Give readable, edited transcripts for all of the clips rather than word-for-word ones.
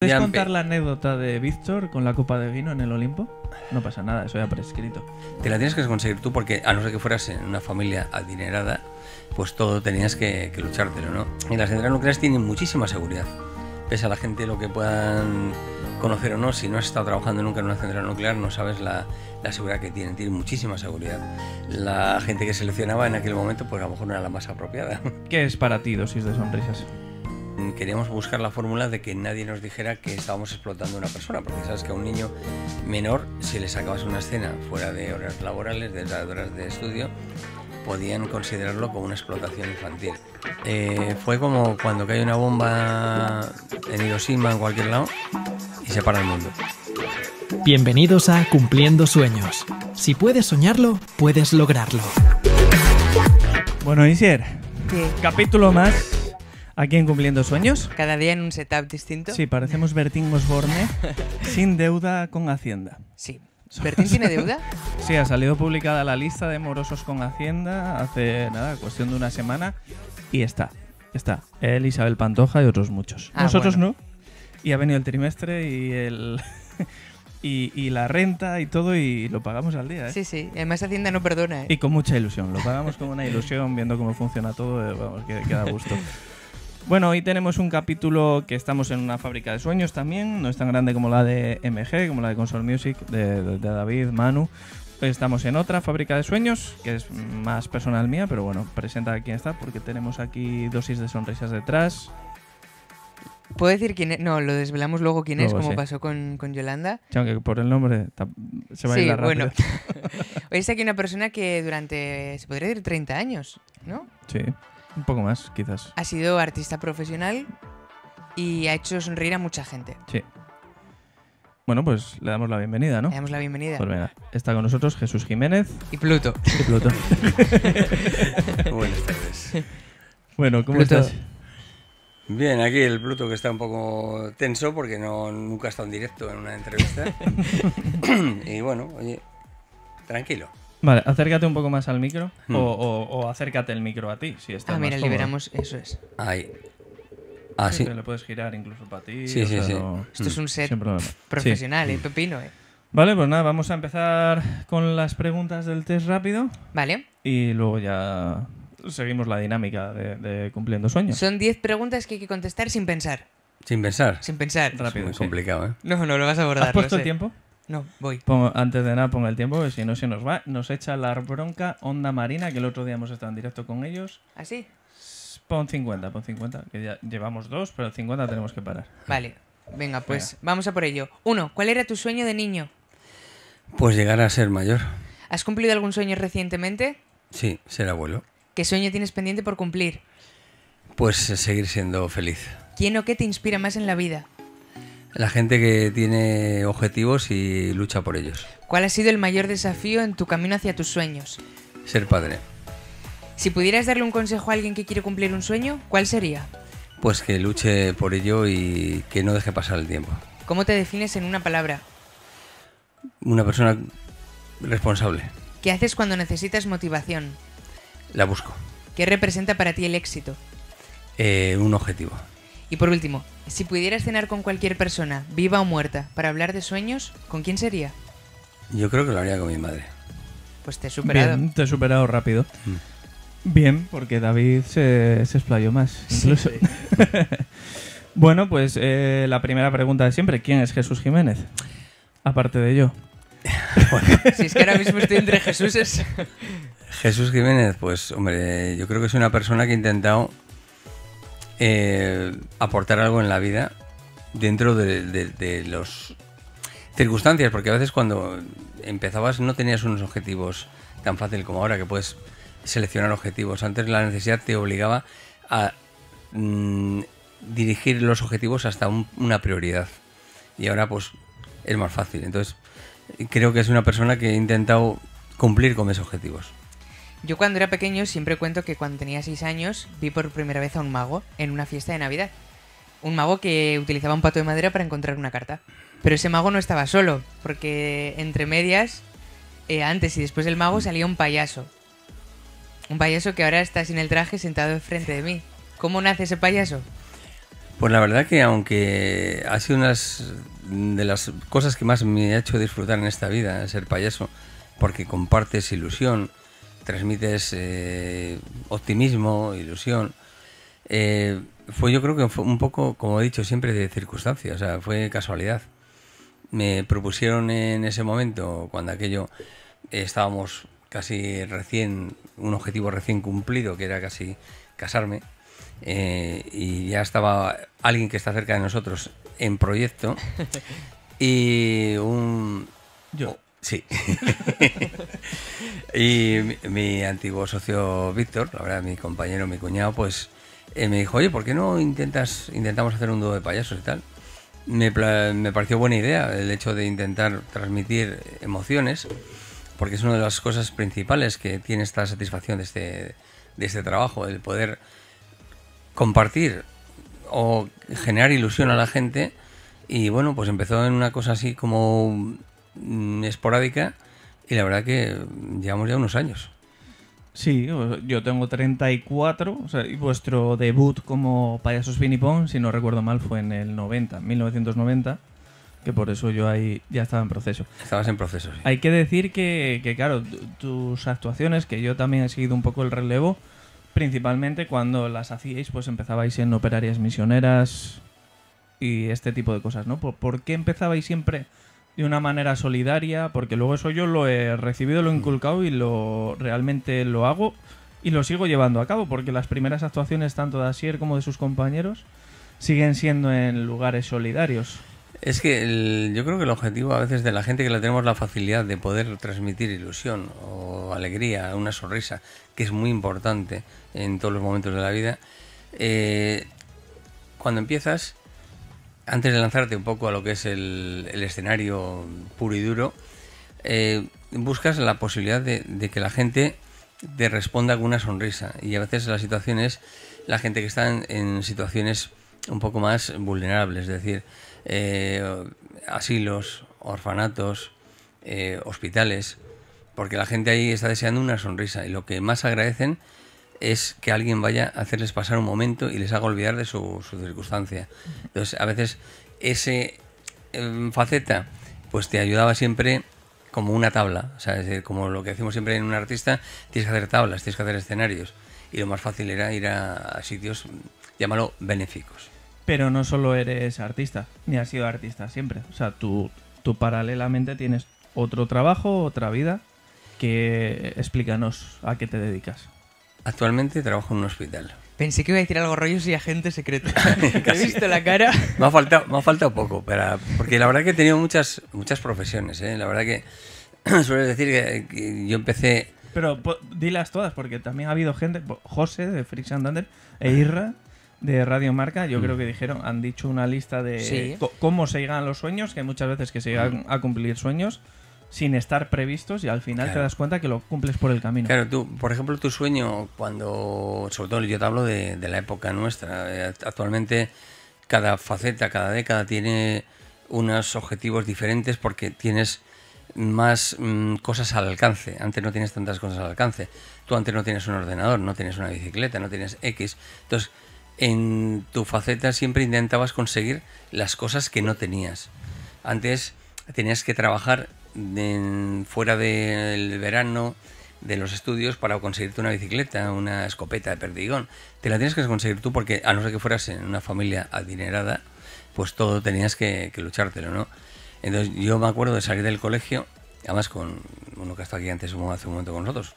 ¿Puedes contar la anécdota de Víctor con la copa de vino en el Olimpo? No pasa nada, eso ya prescrito. Te la tienes que conseguir tú porque, a no ser que fueras en una familia adinerada, pues todo tenías que luchártelo, ¿no? Y las centrales nucleares tienen muchísima seguridad. Pese a la gente lo que puedan conocer o no, si no has estado trabajando nunca en una central nuclear, no sabes la seguridad que tienen. Tienen muchísima seguridad. La gente que seleccionaba en aquel momento, pues a lo mejor no era la más apropiada. ¿Qué es para ti dosis de sonrisas? Queríamos buscar la fórmula de que nadie nos dijera que estábamos explotando a una persona, porque sabes que a un niño menor, si le sacabas una escena fuera de horas laborales, de horas de estudio, podían considerarlo como una explotación infantil. Fue como cuando cae una bomba en Hiroshima, en cualquier lado, y se para el mundo. Bienvenidos a Cumpliendo Sueños. Si puedes soñarlo, puedes lograrlo. Bueno, Isier, ¿Qué? capítulo más aquí en Cumpliendo Sueños. Cada día en un setup distinto. Sí, parecemos Bertín Osborne sin deuda con Hacienda. Sí. ¿Bertín tiene deuda? Sí, ha salido publicada la lista de morosos con Hacienda hace nada, cuestión de una semana, y está. Él, Isabel Pantoja y otros muchos. Nosotros bueno. no. Y ha venido el trimestre y el y la renta y todo, y lo pagamos al día, ¿eh? Sí, sí. Además Hacienda no perdona, ¿eh? Y con mucha ilusión. Lo pagamos con una ilusión, viendo cómo funciona todo, vamos, que da gusto. Bueno, hoy tenemos un capítulo que estamos en una fábrica de sueños también. No es tan grande como la de MG, como la de Console Music, de David, Manu. Hoy estamos en otra fábrica de sueños, que es más personal mía, pero bueno, presenta a quién está, porque tenemos aquí dosis de sonrisas detrás. ¿Puedo decir quién es? No, lo desvelamos luego quién es, Luego, como sí. pasó con Yolanda. Sí, aunque por el nombre se va a ir Sí, la rápido. bueno. Hoy está aquí una persona que durante, se podría decir, 30 años, ¿no? Sí, un poco más, quizás. Ha sido artista profesional y ha hecho sonreír a mucha gente. Sí. Bueno, pues le damos la bienvenida, ¿no? Le damos la bienvenida. Pues venga, está con nosotros Jesús Jiménez Y Pluto. y Pluto. Buenas tardes. Bueno, ¿cómo Pluto. estás? Bien, aquí el Pluto, que está un poco tenso porque nunca ha estado en directo en una entrevista. Y bueno, oye, tranquilo. Vale, acércate un poco más al micro o acércate el micro a ti, si estás Ah, mira, más cómodo. liberamos, eso es. Ahí. Ah, sí. Que le puedes girar incluso para ti. Sí, sí, sí. Esto es un set Sin problema. profesional, Sí. Pepino, ¿eh? Vale, pues nada, vamos a empezar con las preguntas del test rápido Vale. y luego ya seguimos la dinámica de Cumpliendo Sueños. Son 10 preguntas que hay que contestar sin pensar. Sin pensar. Sin pensar. Rápido, Muy sí. complicado, ¿eh? No, no lo vas a abordar. ¿Has puesto lo el sé. tiempo? No, voy. Antes de nada, pon el tiempo, que si no se nos va. Nos echa la bronca Onda Marina, que el otro día hemos estado en directo con ellos. ¿Así? Pon 50, que ya llevamos 2, pero el 50 tenemos que parar. Vale. Venga, pues vamos a por ello. 1. ¿Cuál era tu sueño de niño? Pues llegar a ser mayor. ¿Has cumplido algún sueño recientemente? Sí, ser abuelo. ¿Qué sueño tienes pendiente por cumplir? Pues seguir siendo feliz. ¿Quién o qué te inspira más en la vida? La gente que tiene objetivos y lucha por ellos. ¿Cuál ha sido el mayor desafío en tu camino hacia tus sueños? Ser padre. Si pudieras darle un consejo a alguien que quiere cumplir un sueño, ¿cuál sería? Pues que luche por ello y que no deje pasar el tiempo. ¿Cómo te defines en una palabra? Una persona responsable. ¿Qué haces cuando necesitas motivación? La busco. ¿Qué representa para ti el éxito? Un objetivo. Y por último, si pudieras cenar con cualquier persona, viva o muerta, para hablar de sueños, ¿con quién sería? Yo creo que lo haría con mi madre. Pues te he superado. Bien, te he superado rápido. Bien, porque David se explayó más, incluso. Bueno, pues la primera pregunta de siempre. ¿Quién es Jesús Jiménez? Aparte de yo. Si es que ahora mismo estoy entre Jesúses. Jesús Jiménez, pues hombre, yo creo que es una persona que ha intentado aportar algo en la vida dentro de las circunstancias, porque a veces cuando empezabas no tenías unos objetivos tan fácil como ahora, que puedes seleccionar objetivos. Antes la necesidad te obligaba a dirigir los objetivos hasta una prioridad, y ahora pues es más fácil. Entonces creo que es una persona que ha intentado cumplir con esos objetivos. Yo cuando era pequeño siempre cuento que cuando tenía 6 años vi por primera vez a un mago en una fiesta de Navidad. Un mago que utilizaba un pato de madera para encontrar una carta. Pero ese mago no estaba solo, porque entre medias, antes y después del mago salía un payaso. Un payaso que ahora está sin el traje sentado enfrente de mí. ¿Cómo nace ese payaso? Pues la verdad que aunque ha sido una de las cosas que más me ha hecho disfrutar en esta vida, ser payaso, porque compartes ilusión, transmites optimismo, ilusión, yo creo que fue un poco, como he dicho siempre, de circunstancia, o sea, fue casualidad. Me propusieron en ese momento, cuando aquello estábamos casi un objetivo recién cumplido, que era casi casarme, y ya estaba alguien que está cerca de nosotros en proyecto y Yo. Sí. Y mi antiguo socio Víctor, la verdad, mi compañero, mi cuñado, pues me dijo, oye, ¿por qué no intentamos hacer un dúo de payasos y tal? Me pareció buena idea el hecho de intentar transmitir emociones, porque es una de las cosas principales que tiene esta satisfacción de este trabajo, el poder compartir o generar ilusión a la gente. Y bueno, pues empezó en una cosa así como esporádica, y la verdad que llevamos ya unos años. Sí, yo tengo 34, o sea, y vuestro debut como Payasos Vinipón, si no recuerdo mal, fue en el 1990, que por eso yo ahí ya estaba en proceso. Estabas en proceso, sí. Hay que decir que claro, tus actuaciones, que yo también he seguido un poco el relevo, principalmente cuando las hacíais, pues empezabais en operarias misioneras y este tipo de cosas, ¿no? ¿Por qué empezabais siempre de una manera solidaria? Porque luego eso yo lo he recibido, lo he inculcado y realmente lo hago y lo sigo llevando a cabo, porque las primeras actuaciones tanto de Asier como de sus compañeros siguen siendo en lugares solidarios. Es que yo creo que el objetivo a veces de la gente que la tenemos la facilidad de poder transmitir ilusión o alegría, una sonrisa, que es muy importante en todos los momentos de la vida, cuando empiezas, antes de lanzarte un poco a lo que es el escenario puro y duro, buscas la posibilidad de que la gente te responda con una sonrisa. Y a veces la situación es la gente que está en situaciones un poco más vulnerables, es decir, asilos, orfanatos, hospitales, porque la gente ahí está deseando una sonrisa, y lo que más agradecen es que alguien vaya a hacerles pasar un momento y les haga olvidar de su circunstancia. Entonces, a veces ese faceta pues te ayudaba siempre como una tabla, o sea, es decir, como lo que decimos siempre en un artista, tienes que hacer tablas, tienes que hacer escenarios, y lo más fácil era ir a sitios, llámalo, benéficos. Pero no solo eres artista, ni has sido artista siempre. O sea, tú paralelamente tienes otro trabajo, otra vida, que explícanos a qué te dedicas. Actualmente trabajo en un hospital. Pensé que iba a decir algo rollo y agente secreto. He visto la cara. Me ha faltado poco, porque la verdad que he tenido muchas profesiones, ¿eh? La verdad que sueles decir que yo empecé... Pero dilas todas, porque también ha habido gente, José de Freak Santander e Irra de Radio Marca, yo creo que han dicho una lista de cómo se llegan a los sueños, que hay muchas veces que se llegan a cumplir sueños sin estar previstos, y al final te das cuenta que lo cumples por el camino. Claro, por ejemplo, tu sueño, sobre todo yo te hablo de la época nuestra, actualmente cada faceta, cada década tiene unos objetivos diferentes, porque tienes más cosas al alcance. Antes no tienes tantas cosas al alcance. Tú antes no tienes un ordenador, no tienes una bicicleta, no tienes X. Entonces, en tu faceta siempre intentabas conseguir las cosas que no tenías. Antes tenías que trabajar fuera del verano de los estudios para conseguirte una bicicleta, una escopeta de perdigón. Te la tienes que conseguir tú, porque a no ser que fueras en una familia adinerada, pues todo tenías que luchártelo, ¿no? Entonces yo me acuerdo de salir del colegio, además con uno que está aquí antes hace un momento con nosotros,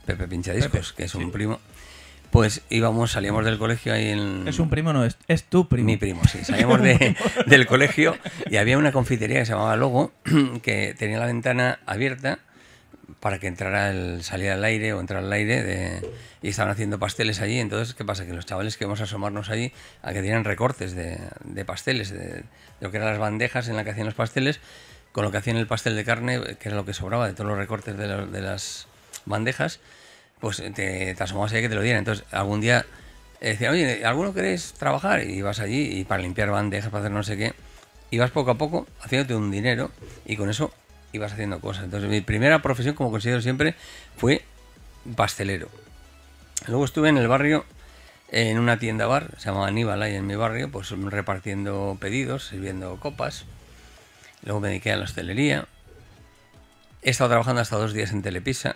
Pepe Pinchadiscos, que es un primo. Pues salíamos del colegio ahí en... Es un primo, no, es tu primo. Mi primo, sí. Salíamos del colegio y había una confitería que se llamaba Logo, que tenía la ventana abierta para que saliera al aire o entrara al aire, y estaban haciendo pasteles allí. Entonces, ¿qué pasa? Que los chavales que íbamos a asomarnos allí a que tenían recortes de pasteles, de lo que eran las bandejas en las que hacían los pasteles, con lo que hacían el pastel de carne, que era lo que sobraba de todos los recortes de las bandejas, pues te asomabas ahí que te lo dieran. Entonces, algún día decían, oye, ¿alguno queréis trabajar? Y ibas allí, y para limpiar bandejas, para hacer no sé qué, ibas poco a poco haciéndote un dinero, y con eso ibas haciendo cosas. Entonces, mi primera profesión, como considero siempre, fue pastelero. Luego estuve en el barrio en una tienda bar, se llamaba Aníbal, ahí en mi barrio, pues repartiendo pedidos, sirviendo copas. Luego me dediqué a la hostelería. He estado trabajando hasta 2 días en Telepisa.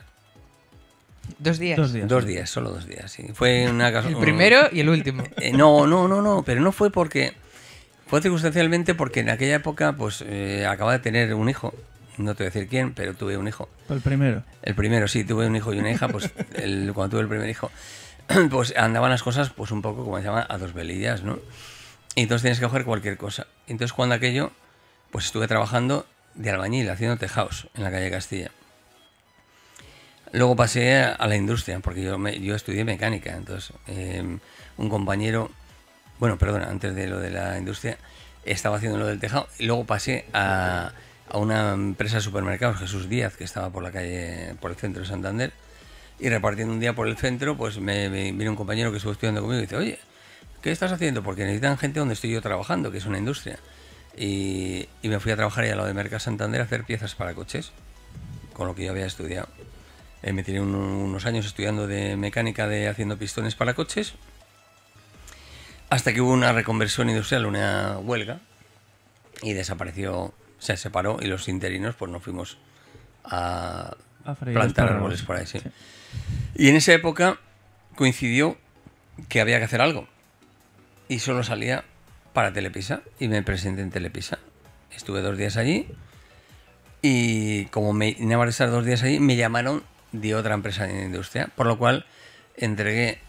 2 días. 2 días. 2 días, solo 2 días, sí. Fue una El primero y el último. No, pero no fue porque... Fue circunstancialmente porque en aquella época pues acababa de tener un hijo. No te voy a decir quién, pero tuve un hijo. El primero. El primero, sí, tuve un hijo y una hija. Pues cuando tuve el primer hijo, pues andaban las cosas pues un poco, como se llama, a dos velillas, ¿no? Y entonces tienes que coger cualquier cosa. Entonces cuando aquello, pues estuve trabajando de albañil, haciendo tejados en la calle Castilla. Luego pasé a la industria, porque yo estudié mecánica. Entonces un compañero... Bueno, perdona, antes de lo de la industria, estaba haciendo lo del tejado. Y luego pasé a una empresa de supermercados, Jesús Díaz, que estaba por la calle, por el centro de Santander. Y repartiendo un día por el centro, pues me vino un compañero que estuvo estudiando conmigo y dice, oye, ¿qué estás haciendo? Porque necesitan gente donde estoy yo trabajando, que es una industria. Y me fui a trabajar ahí a lo de Merca Santander a hacer piezas para coches, con lo que yo había estudiado. Me tiré unos años estudiando de mecánica, haciendo pistones para coches. Hasta que hubo una reconversión industrial, una huelga, y desapareció, se separó, y los interinos pues nos fuimos a plantar árboles por ahí, sí. Y en esa época coincidió que había que hacer algo, y solo salía para Telepisa, y me presenté en Telepisa. Estuve 2 días allí, y como me iba a estar 2 días allí, me llamaron de otra empresa de industria, por lo cual...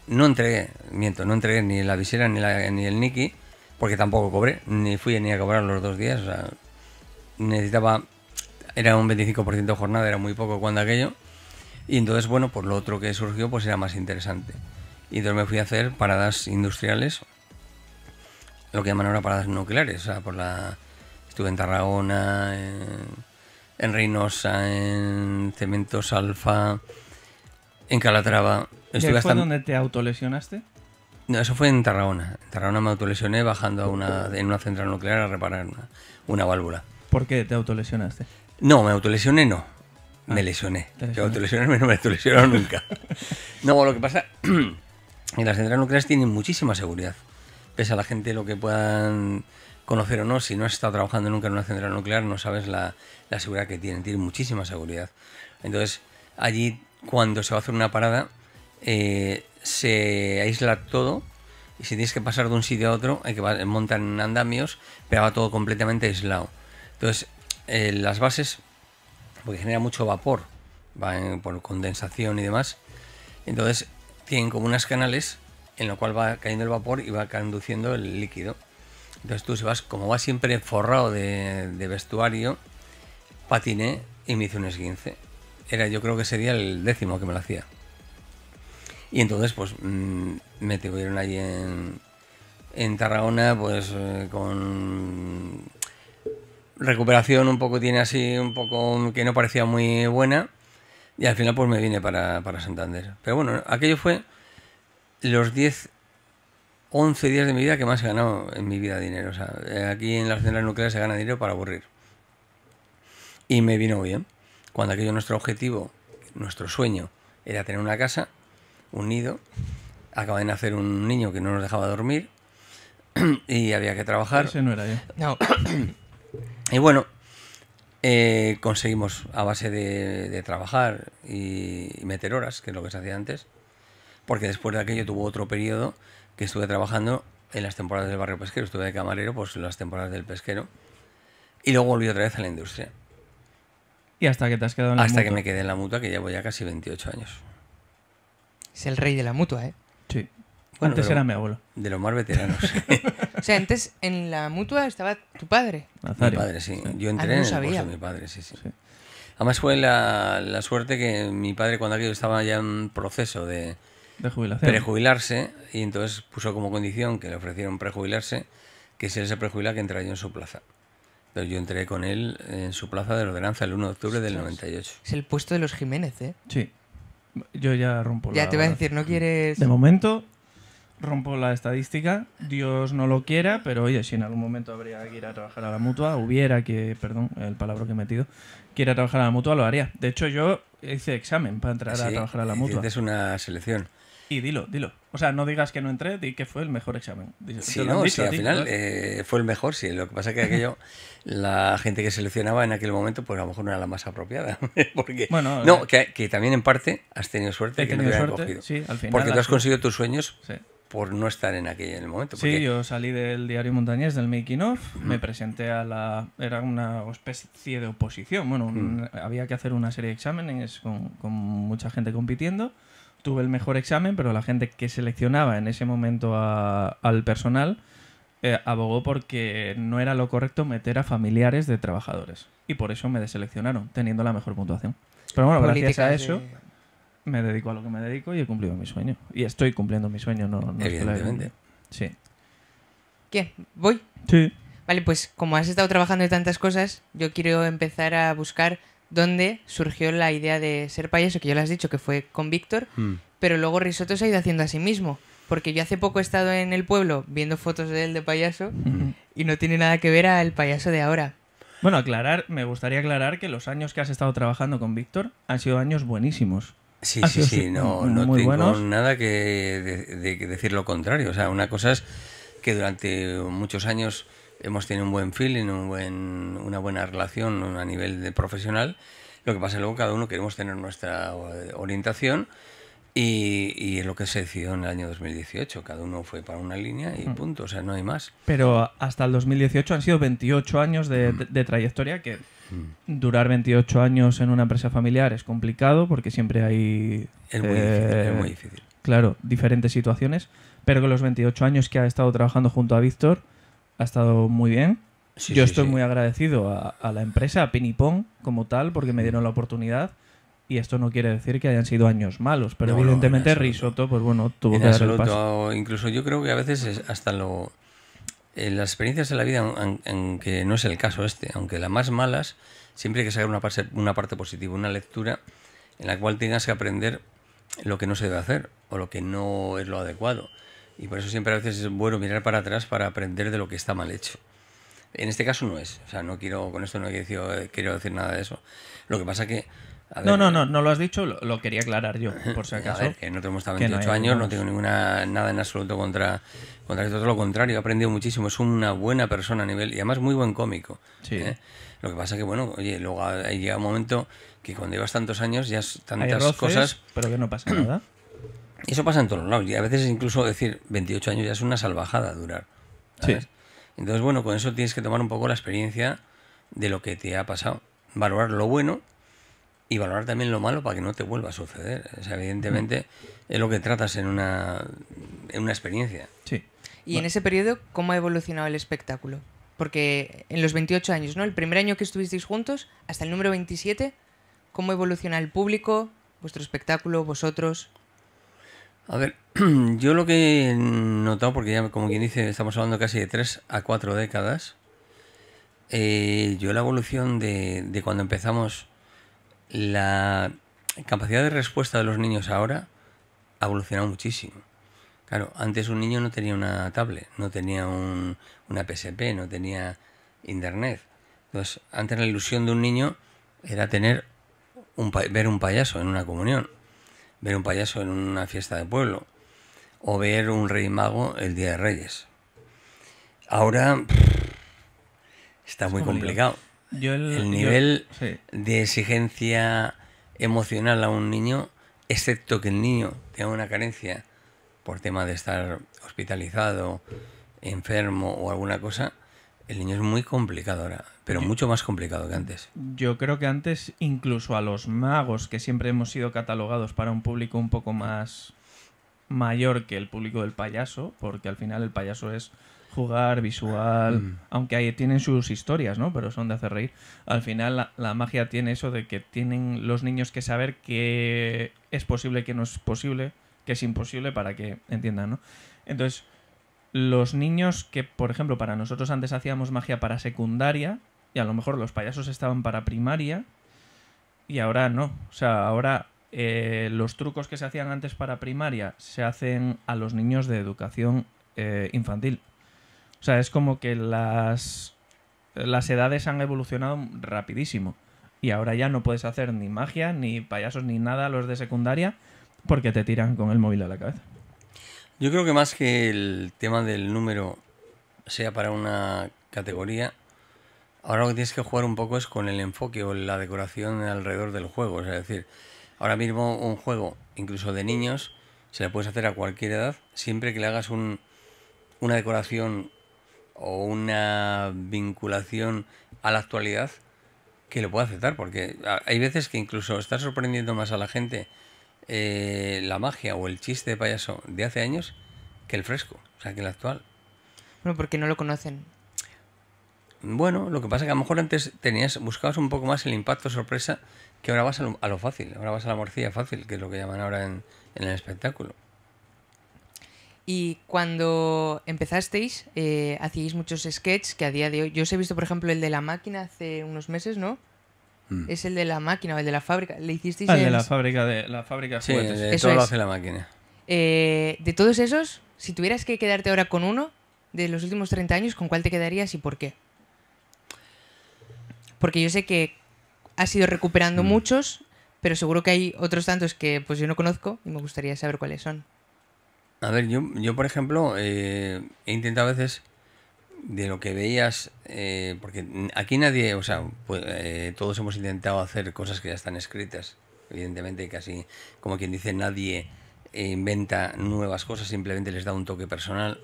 no entregué ni la visera ni el Niki, porque tampoco cobré, ni fui ni a cobrar los 2 días, o sea, necesitaba, era un 25% de jornada, era muy poco cuando aquello, y entonces, bueno, pues lo otro que surgió pues era más interesante, y entonces me fui a hacer paradas industriales, lo que llaman ahora paradas nucleares, o sea, estuve en Tarragona, en Reynosa, en Cementos Alfa, en Calatrava. ¿Fue donde te autolesionaste? No, eso fue en Tarragona. En Tarragona me autolesioné bajando en una central nuclear a reparar una válvula. ¿Por qué te autolesionaste? No, me autolesioné no. Me lesioné. Yo autolesionarme no me autolesionaron nunca. No, lo que pasa en las centrales nucleares tienen muchísima seguridad. Pese a la gente lo que puedan conocer o no, si no has estado trabajando nunca en una central nuclear, no sabes la seguridad que tienen. Tienen muchísima seguridad. Entonces, allí, cuando se va a hacer una parada, se aísla todo, y si tienes que pasar de un sitio a otro hay que montar en andamios, pero va todo completamente aislado. Entonces las bases, porque genera mucho vapor, por condensación y demás, entonces tienen como unas canales en lo cual va cayendo el vapor y va conduciendo el líquido. Entonces tú, como vas siempre forrado de vestuario, patiné y me hice un esguince. Yo creo que sería el 10º que me lo hacía. Y entonces pues me tuvieron allí en Tarragona, pues con recuperación un poco, tiene así un poco que no parecía muy buena, y al final pues me vine para Santander. Pero bueno, aquello fue los 11 días de mi vida que más he ganado en mi vida dinero. O sea, aquí en las centrales nucleares se gana dinero para aburrir. Y me vino bien. Cuando aquello, nuestro objetivo, nuestro sueño, era tener una casa, un nido. Acaba de nacer un niño que no nos dejaba dormir y había que trabajar. Ese no era yo. No. Y bueno, conseguimos a base de trabajar y meter horas, que es lo que se hacía antes, porque después de aquello tuvo otro periodo que estuve trabajando en las temporadas del barrio pesquero. Estuve de camarero, pues las temporadas del pesquero, y luego volví otra vez a la industria. ¿Y hasta que te has quedado en la Hasta mutua? que me quedé en la mutua, que llevo ya casi 28 años. Es el rey de la mutua, ¿eh? Sí. Bueno, Antes pero era mi abuelo. De los más veteranos. O sea, antes en la mutua estaba tu padre. Mi Nazario. padre, sí. Yo Ah, entré no en el sabía. puesto de mi padre, sí. Sí. Además fue la suerte que mi padre, cuando aquello estaba ya en proceso de De jubilación. prejubilarse, y entonces puso como condición que le ofrecieron prejubilarse, que si él se prejubila, que entrara yo en su plaza. Entonces yo entré con él en su plaza de ordenanza el 1 de octubre del 98. Es el puesto de los Jiménez, ¿eh? Sí. Yo ya rompo Ya te iba a decir, ¿no quieres...? De momento, rompo la estadística. Dios no lo quiera, pero oye, si en algún momento habría que ir a trabajar a la mutua, perdón, el palabra que he metido, quiera trabajar a la mutua, lo haría. De hecho, yo hice examen para entrar a Sí, trabajar a la mutua. Es una selección. Y dilo. O sea, no digas que no entré, di que fue el mejor examen. Sí, Te lo han no, dicho sí, a al ti, final ¿verdad? fue el mejor, sí. Lo que pasa es que aquello, la gente que seleccionaba en aquel momento, pues a lo mejor no era la más apropiada. Porque, Bueno, no, que también en parte has tenido suerte he de que no te tenido hubieran suerte, cogido. sí, al final. Porque tú la has suerte- conseguido tus sueños Sí. por no estar en el momento. Sí, Porque, yo salí del diario Montañés, del Making of, me presenté a la... Era una especie de oposición, bueno, había que hacer una serie de exámenes con mucha gente compitiendo. Tuve el mejor examen, pero la gente que seleccionaba en ese momento al personal abogó porque no era lo correcto meter a familiares de trabajadores. Y por eso me deseleccionaron, teniendo la mejor puntuación. Pero bueno, gracias a Políticas eso... Me dedico a lo que me dedico y he cumplido mi sueño. Y estoy cumpliendo mi sueño, no es que lo haya Evidentemente. cumplido. Sí. ¿Qué? ¿Voy? Sí. Vale, pues como has estado trabajando en tantas cosas, yo quiero empezar a buscar dónde surgió la idea de ser payaso, que ya lo has dicho que fue con Víctor, pero luego Risotto se ha ido haciendo a sí mismo. Porque yo hace poco he estado en el pueblo viendo fotos de él de payaso y no tiene nada que ver al payaso de ahora. Bueno, me gustaría aclarar que los años que has estado trabajando con Víctor han sido años buenísimos. Sí, Ha sí, sido sí, no muy tengo buenos. nada que decir lo contrario. O sea, una cosa es que durante muchos años hemos tenido un buen feeling, una buena relación a nivel de profesional. Lo que pasa es que luego cada uno queremos tener nuestra orientación y es lo que se decidió en el año 2018. Cada uno fue para una línea y punto. O sea, no hay más. Pero hasta el 2018 han sido 28 años de trayectoria, que durar 28 años en una empresa familiar es complicado porque siempre hay... Es muy difícil, es muy difícil. Claro, diferentes situaciones, pero que los 28 años que ha estado trabajando junto a Víctor ha estado muy bien. Sí, Yo sí, estoy sí. muy agradecido a la empresa, a Pinipón como tal, porque me dieron la oportunidad. Y esto no quiere decir que hayan sido años malos, pero No, no, evidentemente en absoluto. Risotto, pues bueno, tuvo En que dar el paso. absoluto, incluso yo creo que a veces es hasta en las experiencias de la vida, aunque no es el caso aunque las más malas, siempre hay que sacar una parte positiva, una lectura en la cual tengas que aprender lo que no se debe hacer o lo que no es lo adecuado. Y por eso siempre a veces es bueno mirar para atrás para aprender de lo que está mal hecho. En este caso no es, o sea, con esto no quiero decir nada de eso. Lo que pasa que... a ver, No lo has dicho, lo quería aclarar yo, por si a acaso. ver, que no tenemos hasta que no 28 hay, años, no vamos. tengo nada en absoluto contra esto, todo lo contrario, he aprendido muchísimo, es una buena persona a nivel, y además muy buen cómico. Sí. Lo que pasa que, bueno, oye, luego ahí llega un momento que cuando llevas tantos años, ya Hay tantas roces, cosas, pero que no pasa nada. y eso pasa en todos lados, y a veces incluso decir 28 años ya es una salvajada durar, ¿sabes? Sí. Entonces, bueno, con eso tienes que tomar un poco la experiencia de lo que te ha pasado, valorar lo bueno y valorar también lo malo para que no te vuelva a suceder. O sea, evidentemente es lo que tratas en una experiencia. Sí. Y en ese periodo, ¿cómo ha evolucionado el espectáculo? Porque en los 28 años, ¿no? El primer año que estuvisteis juntos, hasta el número 27, ¿cómo evoluciona el público, vuestro espectáculo, vosotros? A ver, yo lo que he notado, porque ya como quien dice, estamos hablando casi de 3 a 4 décadas, yo la evolución de cuando empezamos, la capacidad de respuesta de los niños ahora ha evolucionado muchísimo. Claro, antes un niño no tenía una tablet, no tenía una PSP, no tenía internet. Entonces, antes la ilusión de un niño era tener ver un payaso en una comunión, ver un payaso en una fiesta de pueblo o ver un rey mago el Día de Reyes. Ahora está muy complicado. El nivel sí. de exigencia emocional a un niño, excepto que el niño tenga una carencia por tema de estar hospitalizado, enfermo o alguna cosa, el niño es muy complicado ahora, pero mucho más complicado que antes. Yo creo que antes, incluso a los magos, que siempre hemos sido catalogados para un público un poco más mayor que el público del payaso, porque al final el payaso es jugar, visual, aunque ahí tienen sus historias, ¿no? Pero son de hacer reír. Al final la magia tiene eso de que tienen los niños que saber que es posible, que no es posible, que es imposible para que entiendan, ¿no? Entonces, los niños que, por ejemplo, para nosotros antes hacíamos magia para secundaria, y a lo mejor los payasos estaban para primaria, y ahora no. O sea, ahora los trucos que se hacían antes para primaria se hacen a los niños de educación infantil. O sea, es como que las edades han evolucionado rapidísimo. Y ahora ya no puedes hacer ni magia, ni payasos, ni nada a los de secundaria, porque te tiran con el móvil a la cabeza. Yo creo que más que el tema del número sea para una categoría, ahora lo que tienes que jugar un poco es con el enfoque o la decoración alrededor del juego. Es decir, ahora mismo un juego, incluso de niños, se le puedes hacer a cualquier edad, siempre que le hagas una decoración o una vinculación a la actualidad que lo pueda aceptar, porque hay veces que incluso está sorprendiendo más a la gente la magia o el chiste de payaso de hace años que el fresco, o sea, que el actual. Bueno, porque no lo conocen. Bueno, lo que pasa es que a lo mejor antes buscabas un poco más el impacto sorpresa, que ahora vas a lo fácil, ahora vas a la morcilla fácil, que es lo que llaman ahora en el espectáculo. Y cuando empezasteis, hacíais muchos sketches que a día de hoy... Yo os he visto, por ejemplo, el de la máquina hace unos meses, ¿no? Es el de la máquina o el de la fábrica. ¿Le hicisteis El de la fábrica de Sí, juguetes. de Eso todo lo es. hace la máquina. De todos esos, si tuvieras que quedarte ahora con uno de los últimos 30 años, ¿con cuál te quedarías y por qué? Porque yo sé que has ido recuperando muchos, pero seguro que hay otros tantos que pues yo no conozco y me gustaría saber cuáles son. A ver, yo por ejemplo, he intentado a veces de lo que veías, porque aquí nadie, o sea, pues, todos hemos intentado hacer cosas que ya están escritas, evidentemente casi, como quien dice, nadie inventa nuevas cosas, simplemente les da un toque personal.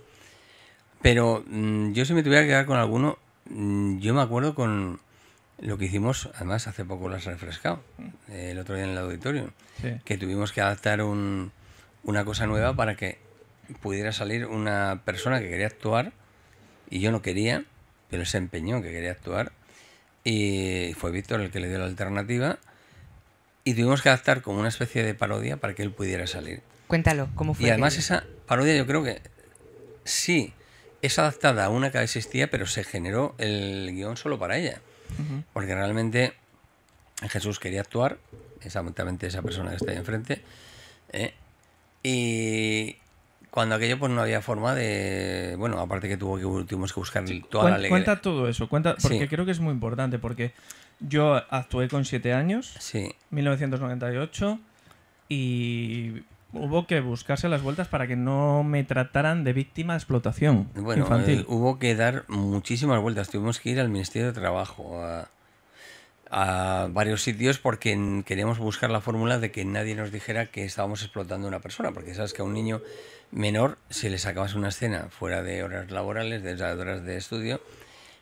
Pero yo si me tuviera que quedar con alguno, yo me acuerdo con lo que hicimos, además hace poco lo has refrescado, el otro día en el auditorio, Sí. que tuvimos que adaptar una cosa nueva para que pudiera salir una persona que quería actuar y yo no quería, pero él se empeñó en que quería actuar y fue Víctor el que le dio la alternativa y tuvimos que adaptar como una especie de parodia para que él pudiera salir. Cuéntalo, ¿cómo fue? Y además aquello? esa parodia yo creo que sí es adaptada a una que existía, pero se generó el guión solo para ella. Porque realmente Jesús quería actuar, exactamente esa persona que está ahí enfrente, y cuando aquello pues no había forma de... Bueno, aparte que tuvimos que buscar toda la alegría. Cuenta todo eso, porque Sí. creo que es muy importante, porque yo actué con 7 años, Sí, 1998, y hubo que buscarse las vueltas para que no me trataran de víctima de explotación bueno, infantil. hubo que dar muchísimas vueltas. Tuvimos que ir al Ministerio de Trabajo, a varios sitios, porque queríamos buscar la fórmula de que nadie nos dijera que estábamos explotando a una persona, porque sabes que a un niño menor, si le sacabas una escena fuera de horas laborales, de horas de estudio,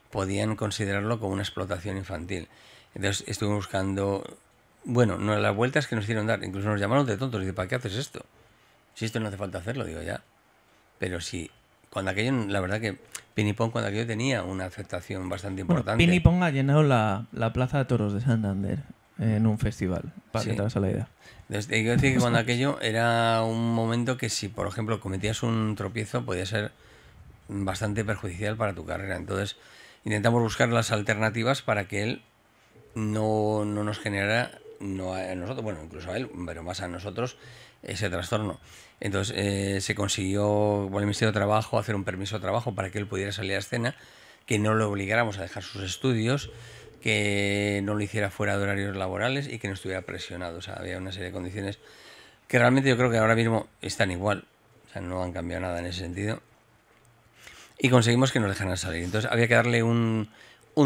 podían considerarlo como una explotación infantil. Entonces estuvimos buscando... Bueno, no, las vueltas que nos hicieron dar, incluso nos llamaron de tontos, y de ¿para qué haces esto? Si esto no hace falta hacerlo, digo ya. Pero sí, cuando aquello, la verdad que Pinipón cuando aquello tenía una aceptación bastante Bueno, importante. Pin y Pong ha llenado la Plaza de Toros de Santander en un festival, para Sí. que te hagas la idea. Entonces, hay que decir que cuando aquello era un momento que si, por ejemplo, cometías un tropiezo, podía ser bastante perjudicial para tu carrera. Entonces, intentamos buscar las alternativas para que él no nos generara, no a nosotros, bueno, incluso a él, pero más a nosotros, ese trastorno. Entonces, se consiguió por el Ministerio de Trabajo hacer un permiso de trabajo para que él pudiera salir a escena, que no le obligáramos a dejar sus estudios, que no lo hiciera fuera de horarios laborales y que no estuviera presionado. O sea, había una serie de condiciones que realmente yo creo que ahora mismo están igual. O sea, no han cambiado nada en ese sentido. Y conseguimos que nos dejaran salir. Entonces había que darle un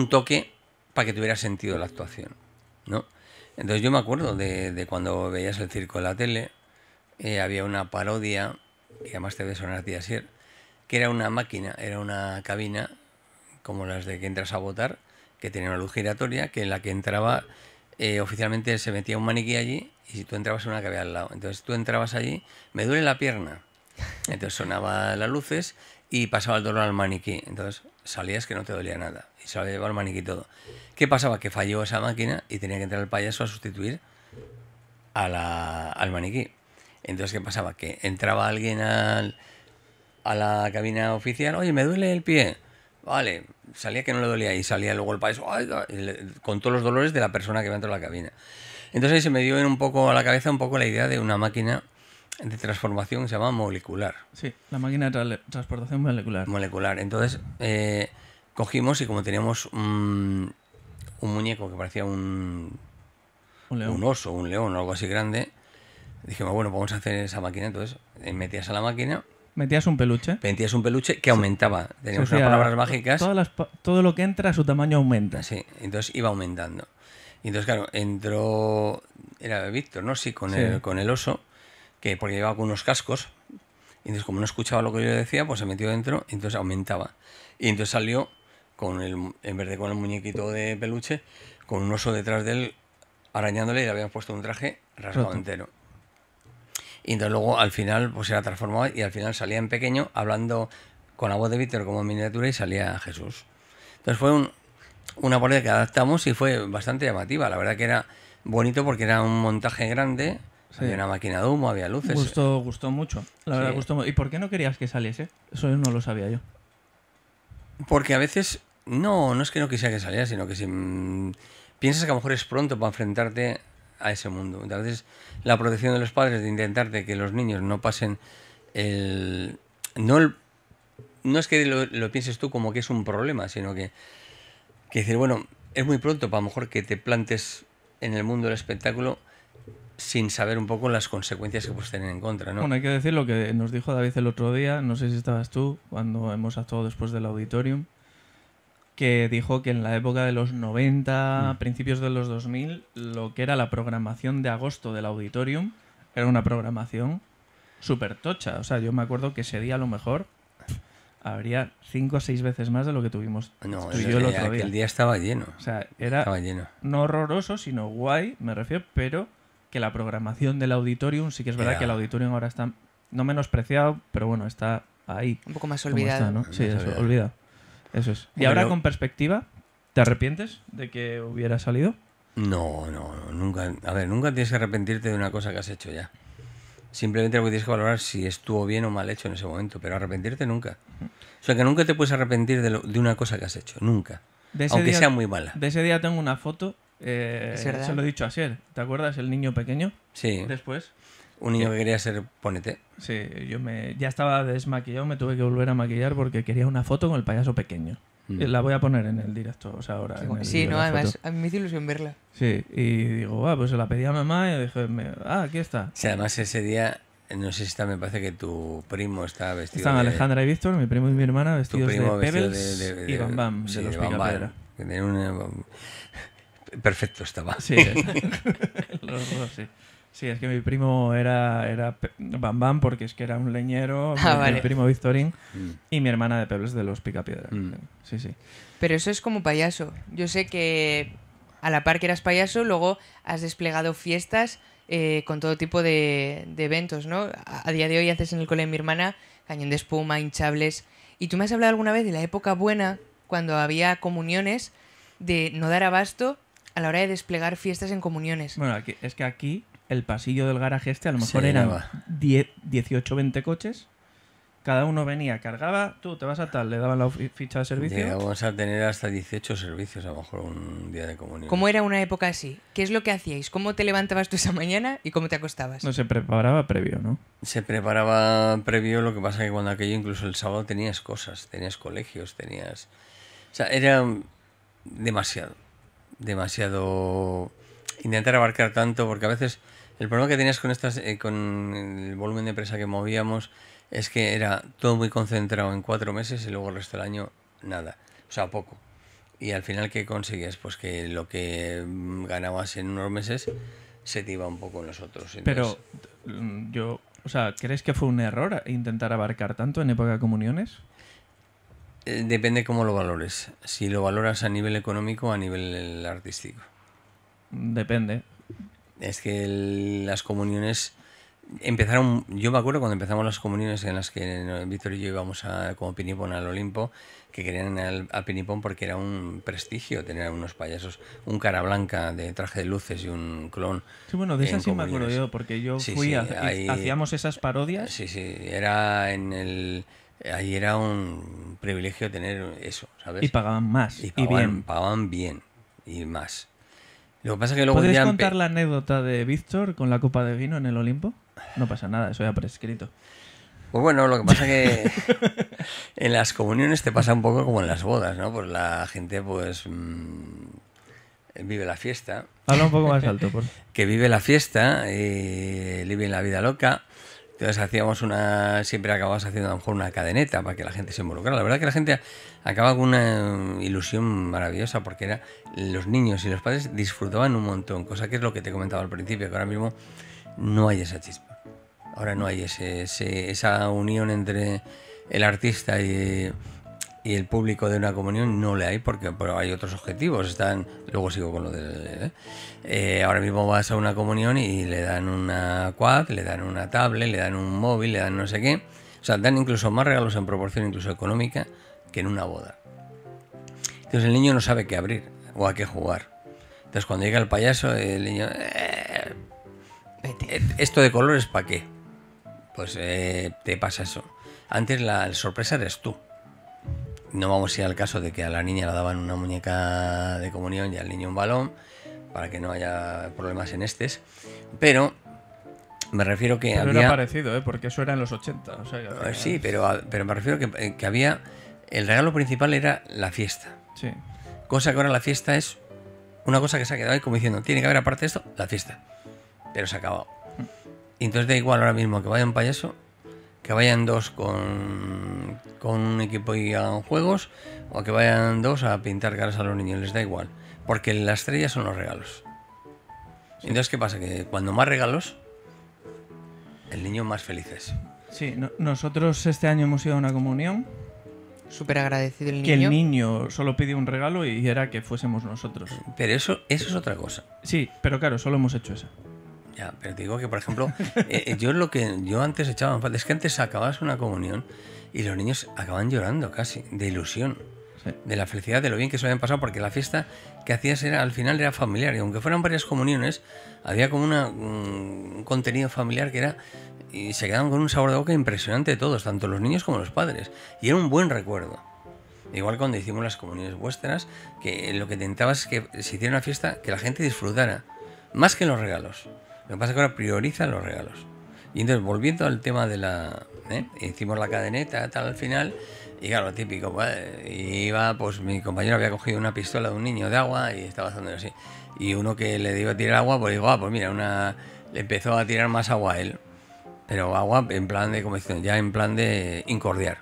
toque para que tuviera sentido la actuación, ¿no? Entonces yo me acuerdo de cuando veías el circo en la tele, había una parodia, que además te debe sonar a ti, Asier, que era una máquina, era una cabina, como las de que entras a votar, que tenía una luz giratoria, que en la que entraba, oficialmente se metía un maniquí allí, y si tú entrabas en una que había al lado. Entonces tú entrabas allí, me duele la pierna. Entonces sonaban las luces y pasaba el dolor al maniquí. Entonces salías que no te dolía nada. Y se lo había llevado el maniquí todo. ¿Qué pasaba? Que falló esa máquina y tenía que entrar el payaso a sustituir al maniquí. Entonces, ¿qué pasaba? Que entraba alguien a la cabina oficial, oye, me duele el pie. Vale, salía que no le dolía y salía luego el payaso con todos los dolores de la persona que va dentro de la cabina. Entonces ahí se me dio un poco a la cabeza un poco la idea de una máquina de transformación que se llama molecular. Sí, la máquina de transportación molecular. Molecular. Entonces cogimos y como teníamos un muñeco que parecía un león. oso, un león o algo así grande, dijimos, bueno, vamos a hacer esa máquina. Entonces metías a la máquina Metías un peluche. Metías un peluche que aumentaba. Teníamos Se unas hacía- palabras mágicas. todo lo que entra, su tamaño aumenta. Sí, entonces iba aumentando. Y entonces, claro, entró. Era Víctor, ¿no? Sí, con, Sí. con el oso, que porque llevaba con unos cascos. Y entonces, como no escuchaba lo que yo le decía, pues se metió dentro y entonces aumentaba. Y entonces salió, en vez de con el muñequito de peluche, con un oso detrás de él, arañándole, y le habían puesto un traje rasgado Roto. entero. Y entonces luego al final pues era transformado y al final salía en pequeño hablando con la voz de Víctor como en miniatura y salía Jesús. Entonces fue una pared que adaptamos y fue bastante llamativa. La verdad que era bonito porque era un montaje grande, Sí. había una máquina de humo, había luces. Gustó mucho. La verdad, Sí. gustó mucho. ¿Y por qué no querías que saliese? Eso no lo sabía yo. Porque a veces no es que no quisiera que saliera, sino que si piensas que a lo mejor es pronto para enfrentarte a ese mundo. A veces la protección de los padres de intentarte que los niños no pasen el... No es que lo pienses tú como que es un problema, sino que decir, bueno, es muy pronto para a lo mejor que te plantes en el mundo del espectáculo sin saber un poco las consecuencias que puedes tener en contra, ¿no? Bueno, hay que decir lo que nos dijo David el otro día, no sé si estabas tú, cuando hemos actuado después del Auditorium, que dijo que en la época de los 90, principios de los 2000, lo que era la programación de agosto del Auditorium era una programación súper tocha. O sea, yo me acuerdo que ese día a lo mejor habría 5 o 6 veces más de lo que tuvimos No, tú y yo el otro día. aquel día estaba lleno. O sea, era Estaba lleno. no horroroso, sino guay, me refiero, pero que la programación del Auditorium, sí que es verdad Era- que el Auditorium ahora está no menospreciado, pero bueno, está ahí. Un poco más como olvidado. está, ¿no? Sí, Más eso, olvidado. olvidado. Eso es. Y Hombre, ahora lo- con perspectiva, ¿te arrepientes de que hubiera salido? No, nunca. A ver, nunca tienes que arrepentirte de una cosa que has hecho ya. Simplemente lo que tienes que valorar si estuvo bien o mal hecho en ese momento, pero arrepentirte nunca. O sea, que nunca te puedes arrepentir de una cosa que has hecho, nunca. De ese Aunque día- sea muy mala. De ese día tengo una foto, ¿Es verdad? se lo he dicho a Sier. ¿Te acuerdas? El niño pequeño. Sí, Después, un niño que quería ser ponete. sí, ya estaba desmaquillado, me tuve que volver a maquillar porque quería una foto con el payaso pequeño. La voy a poner en el directo, o sea, ahora. en el Sí, vídeo, no, la además, foto. a mí me hizo ilusión verla. Sí, y digo, pues se la pedí a mamá y dije, aquí está. Sí, además ese día, no sé si está, me parece que tu primo está vestido Están de... Alejandra y Víctor, mi primo y mi hermana, Tu vestidos primo de vestido Pebbles y Bam Bam, sí, de los Bam Bam, Picapiedra. que tenía perfecto estaba. Sí, los dos, sí. Sí, es que mi primo era Bam Bam porque es que era un leñero, Ah, mi vale. primo Victorín Mm. y mi hermana de Pebbles de los Picapiedra. Mm. Sí, sí. Pero eso es como payaso. Yo sé que a la par que eras payaso, luego has desplegado fiestas con todo tipo de eventos, ¿no? A día de hoy haces en el cole de mi hermana cañón de espuma, hinchables. Y tú me has hablado alguna vez de la época buena, cuando había comuniones, de no dar abasto a la hora de desplegar fiestas en comuniones. Bueno, es que aquí el pasillo del garaje este a lo Se mejor eran llenaba. 18 20 coches. Cada uno venía, cargaba, tú te vas a tal, le daban la ficha de servicio. Llegamos a tener hasta 18 servicios, a lo mejor un día de comunión. ¿Cómo era una época así? ¿Qué es lo que hacíais? ¿Cómo te levantabas tú esa mañana y cómo te acostabas? No se preparaba previo, ¿no? Se preparaba previo, lo que pasa que cuando aquello, incluso el sábado, tenías cosas, tenías colegios, tenías... O sea, era demasiado intentar abarcar tanto, porque a veces el problema que tenías con con el volumen de empresa que movíamos es que era todo muy concentrado en 4 meses y luego el resto del año nada, o sea, poco. Y al final, ¿qué conseguías? Pues que lo que ganabas en unos meses se te iba un poco en los otros. Entonces, Pero o sea, ¿crees que fue un error intentar abarcar tanto en época de comuniones? depende cómo lo valores. Si lo valoras a nivel económico o a nivel artístico. Depende. Es que las comuniones empezaron. Yo me acuerdo cuando empezamos las comuniones en las que Víctor y yo íbamos como pinipón al Olimpo, que querían al pinipón porque era un prestigio tener a unos payasos, un cara blanca de traje de luces y un clon. Sí, bueno, de en esas sí me acuerdo comuniones. yo, porque yo Sí, fui sí, y ahí- hacíamos esas parodias. Sí, era ahí era un privilegio tener eso, ¿sabes? Y pagaban más. Y Y bien. pagaban bien y más. Lo que pasa es que luego ¿Puedes ya contar la anécdota de Víctor con la copa de vino en el Olimpo? No pasa nada, eso ya prescrito. Pues bueno, lo que pasa que en las comuniones te pasa un poco como en las bodas, ¿no? Pues la gente pues vive la fiesta, Habla un poco más alto, por favor. que vive la fiesta, vive la vida loca, Entonces siempre acababas haciendo a lo mejor una cadeneta para que la gente se involucrara. La verdad que la gente acaba con una ilusión maravillosa porque los niños y los padres disfrutaban un montón, cosa que es lo que te comentaba al principio, que ahora mismo no hay esa chispa. Ahora no hay esa unión entre el artista y el público de una comunión, no le hay porque hay otros objetivos. Luego sigo con lo de... ahora mismo vas a una comunión y le dan una quad, le dan una tablet, le dan un móvil, le dan no sé qué. O sea, dan incluso más regalos en proporción incluso económica que en una boda. Entonces el niño no sabe qué abrir o a qué jugar. Entonces cuando llega el payaso, el niño... ¿Esto de colores para qué? Pues te pasa eso. Antes la sorpresa eres tú. No vamos a ir al caso de que a la niña le daban una muñeca de comunión y al niño un balón, para que no haya problemas en pero me refiero que pero había... era parecido, porque eso era en los 80. O sea, Sí, pero me refiero que había... El regalo principal era la fiesta. Sí. Cosa que ahora la fiesta es una cosa que se ha quedado ahí como diciendo, tiene que haber aparte de esto, la fiesta. Pero se ha acabado. Y entonces da igual ahora mismo que vaya un payaso, que vayan dos con un equipo y hagan juegos, o que vayan dos a pintar caras a los niños, les da igual. Porque la estrella son los regalos. Sí. Entonces, ¿qué pasa? Que cuando más regalos, el niño más feliz es. Sí, nosotros este año hemos ido a una comunión. Súper agradecido el niño. Que el niño solo pidió un regalo y era que fuésemos nosotros. Pero eso es otra cosa. Sí, pero claro, solo hemos hecho eso. Ya, pero te digo que, por ejemplo, yo antes echaba en falta, es que antes acababas una comunión y los niños acaban llorando casi, de ilusión, sí, de la felicidad, de lo bien que se habían pasado, porque la fiesta que hacías al final era familiar, y aunque fueran varias comuniones, había como un contenido familiar que era, y se quedaban con un sabor de boca impresionante de todos, tanto los niños como los padres, y era un buen recuerdo. Igual cuando hicimos las comuniones vuestras, que lo que intentabas es que se hiciera una fiesta que la gente disfrutara, más que los regalos. Lo que pasa es que ahora priorizan los regalos. Y entonces, volviendo al tema de hicimos la cadeneta, tal, al final, y claro, lo típico, pues mi compañero había cogido una pistola de un niño de agua y estaba haciendo así. Y uno que le iba a tirar agua, pues digo, pues mira, le empezó a tirar más agua a él. Pero agua en plan de, como dicen, ya en plan de incordiar.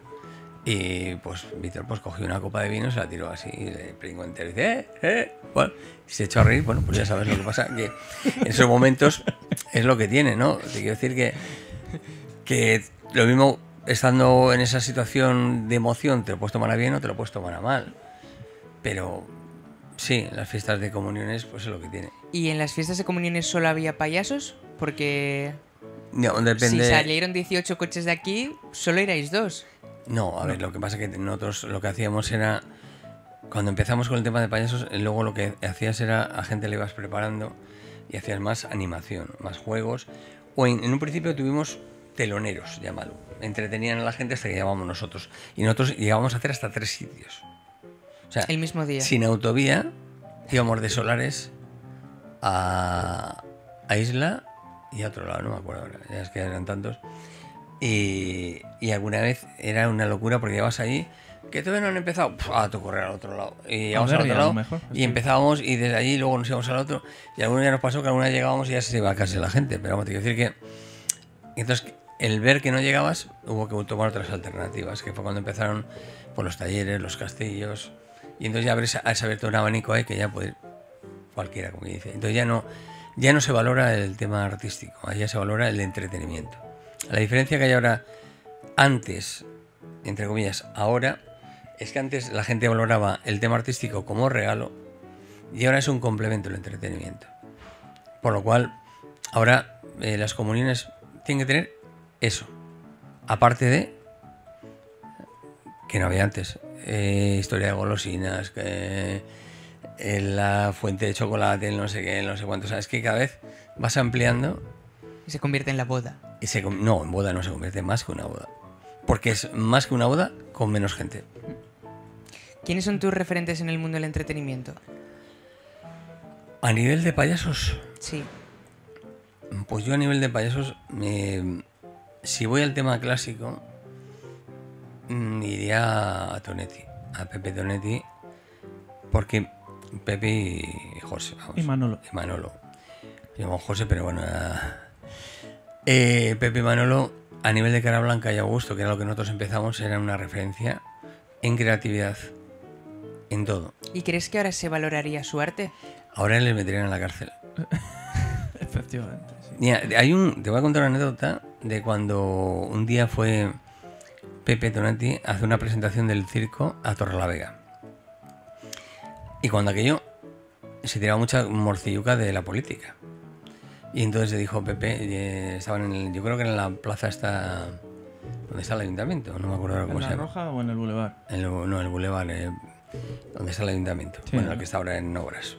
Y pues Víctor pues cogió una copa de vino, se la tiró así, y le pringó entero y dice, bueno, y se echó a reír. Bueno, pues ya sabes lo que pasa, que en esos momentos es lo que tiene, ¿no? Te quiero decir que lo mismo estando en esa situación de emoción, te lo puedes tomar a bien o te lo puedes tomar a mal. Pero sí, en las fiestas de comuniones pues es lo que tiene. ¿Y en las fiestas de comuniones solo había payasos? Porque no, depende... si salieron 18 coches de aquí, solo iráis 2. No, a ver, lo que pasa es que nosotros lo que hacíamos era, cuando empezamos con el tema de payasos, luego lo que hacías era, a gente le ibas preparando y hacías más animación, más juegos, o en un principio tuvimos teloneros, llámalo, entretenían a la gente hasta que llegábamos nosotros, y nosotros llegábamos a hacer hasta 3 sitios. O sea, el mismo día. Sin autovía, íbamos de Solares a Isla y a otro lado, no me acuerdo ahora, ya es que eran tantos. Y alguna vez era una locura porque llevas allí, que todavía no han empezado, a correr al otro lado. Y llegamos al otro lado mejor, y empezábamos, y desde allí luego nos íbamos al otro. Y alguna vez nos pasó que alguna vez llegábamos y ya se iba a casa la gente. Pero vamos, te quiero decir que. Entonces, el ver que no llegabas, hubo que tomar otras alternativas, que fue cuando empezaron por los talleres, los castillos. Y entonces ya has abierto un abanico ahí que ya puede ir cualquiera, como dice. Entonces ya no se valora el tema artístico, ahí ya se valora el entretenimiento. La diferencia que hay ahora, antes, entre comillas, ahora, es que antes la gente valoraba el tema artístico como regalo y ahora es un complemento del entretenimiento. Por lo cual, ahora las comuniones tienen que tener eso. Aparte de que no había antes. Historia de golosinas, que la fuente de chocolate, el no sé qué, el no sé cuánto. Sabes que cada vez vas ampliando. Y se convierte en la boda. No, en boda no se convierte, más que una boda. Porque es más que una boda con menos gente. ¿Quiénes son tus referentes en el mundo del entretenimiento? A nivel de payasos. Sí. Pues yo a nivel de payasos, si voy al tema clásico, iría a Tonetti, a Pepe Tonetti, porque Pepe y José, vamos. Y Manolo. Llamo José, pero bueno. Pepe y Manolo a nivel de Cara Blanca y Augusto, que era lo que nosotros empezamos, era una referencia en creatividad, en todo. ¿Y crees que ahora se valoraría su arte? Ahora les meterían en la cárcel. Efectivamente, sí. Mira, te voy a contar una anécdota de cuando un día fue Pepe Tonati a hacer una presentación del circo a Torrelavega. Y cuando aquello se tiraba mucha morcilluca de la política. Y entonces le dijo Pepe, estaban yo creo que en la plaza esta, donde está el ayuntamiento, no me acuerdo ahora cómo ¿En se la llama. Roja o en el Boulevard? No, el Boulevard, donde está el ayuntamiento, Sí, bueno, ¿no? el que está ahora en obras.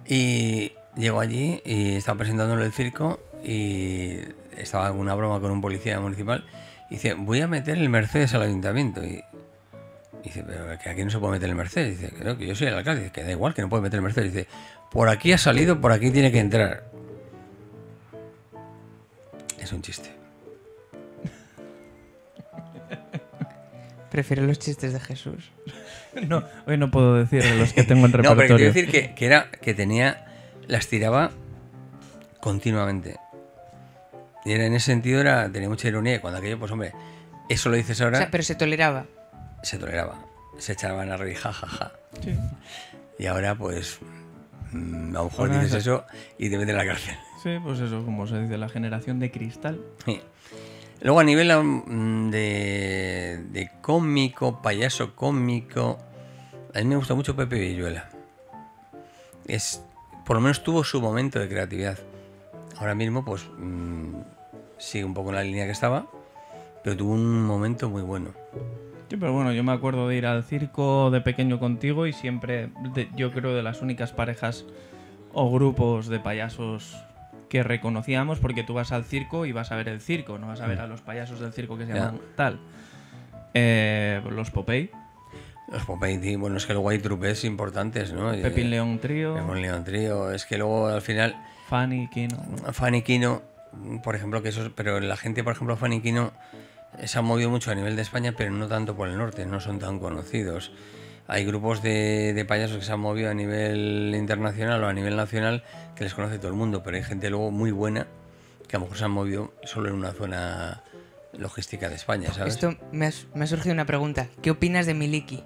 Y llegó allí y estaba presentándolo el circo y estaba alguna broma con un policía municipal y dice, voy a meter el Mercedes al ayuntamiento. Y dice, pero que aquí no se puede meter el Mercedes. Dice, creo que yo soy el alcalde. Dice, que da igual, que no puede meter el Mercedes. Dice, por aquí ha salido, por aquí tiene que entrar. Es un chiste. Prefiero los chistes de Jesús. No, hoy no puedo decir los que tengo en No, pero repertorio. quiero decir que tenía, las tiraba continuamente. Y en ese sentido tenía mucha ironía. Y cuando aquello, pues hombre, eso lo dices O ahora, sea, pero se toleraba. se toleraba. Se echaban a reír, jajaja. Sí. Y ahora, pues, a lo mejor Ahora dices eso- eso y te meten en la cárcel. Sí, pues eso, como se dice, la generación de cristal. Sí. Luego a nivel de cómico, payaso cómico, a mí me gusta mucho Pepe Villuela. Por lo menos tuvo su momento de creatividad. Ahora mismo pues sigue un poco en la línea que estaba, pero tuvo un momento muy bueno. Sí, pero bueno, yo me acuerdo de ir al circo de pequeño contigo y siempre, yo creo, de las únicas parejas o grupos de payasos que reconocíamos, porque tú vas al circo y vas a ver el circo, no vas a ver a los payasos del circo que se Ya. llaman tal. Los Popeye, Los Popeye, bueno, es que luego hay trupes importantes, ¿no? Pepín León Trío, Pepín León Trío, es que luego al final Fanny, Kino. Fanny Quino, por ejemplo, pero la gente, por ejemplo, Fanny Quino se ha movido mucho a nivel de España, pero no tanto por el norte, no son tan conocidos. Hay grupos de payasos que se han movido a nivel internacional o a nivel nacional que les conoce todo el mundo, pero hay gente luego muy buena que a lo mejor se han movido solo en una zona logística de España, ¿sabes? Esto me ha surgido una pregunta. ¿Qué opinas de Miliki?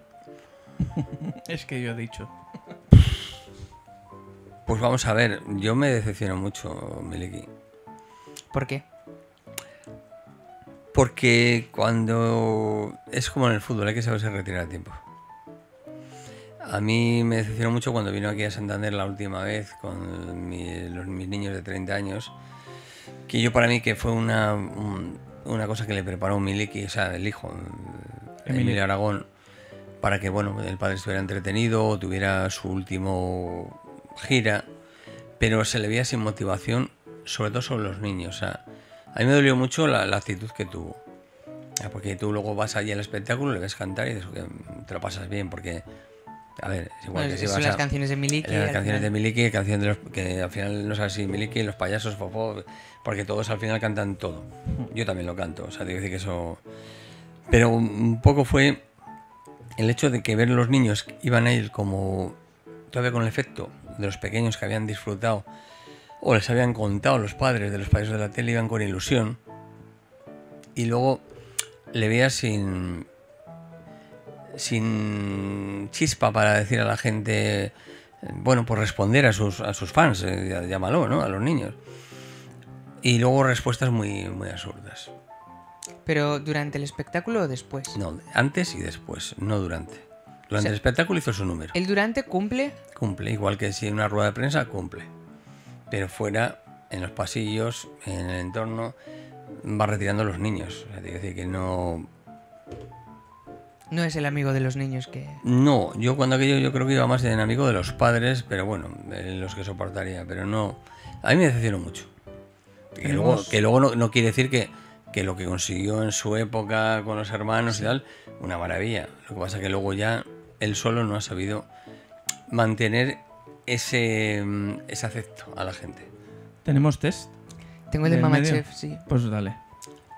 Es que yo he dicho. Pues vamos a ver, yo me decepciono mucho, Miliki. ¿Por qué? Porque cuando es como en el fútbol, hay que saberse retirar a tiempo. A mí me decepcionó mucho cuando vino aquí a Santander la última vez con mis niños de 30 años, que yo para mí que fue una cosa que le preparó Miliki, o sea, el hijo, Emilio Aragón, para que bueno, el padre estuviera entretenido, tuviera su último gira, pero se le veía sin motivación, sobre todo sobre los niños. O sea, a mí me dolió mucho la actitud que tuvo. Porque tú luego vas allí al espectáculo, le ves cantar y dices que te lo pasas bien, porque, a ver, es igual Bueno, que si son vas las a... canciones de Miliki. Las al canciones de final. Miliki, que al final no sabes si Miliki, los payasos, Fofó, porque todos al final cantan todo. Yo también lo canto, o sea, te digo que eso... Pero un poco fue el hecho de que ver los niños iban a ir como todavía con el efecto de los pequeños que habían disfrutado o les habían contado los padres de los payasos de la tele, iban con ilusión, y luego le veías sin chispa para decir a la gente, bueno, por responder a sus fans, llámalo, ¿no? A los niños. Y luego respuestas muy, muy absurdas. ¿Pero durante el espectáculo o después? No, antes y después, no durante. Durante O sea, el espectáculo hizo su número. ¿El durante cumple? Cumple, igual que si en una rueda de prensa, cumple. Pero fuera, en los pasillos, en el entorno, va retirando a los niños. O sea, te quiero decir que no... No es el amigo de los niños que... No, yo cuando aquello yo creo que iba más de enemigo de los padres, pero bueno, de los que soportaría, pero no... A mí me decepcionó mucho. Que luego no quiere decir que lo que consiguió en su época con los hermanos y tal, una maravilla. Lo que pasa es que luego ya él solo no ha sabido mantener ese afecto a la gente. ¿Tenemos test? Tengo el de ¿Del Mama medio? Chef, sí. Pues dale.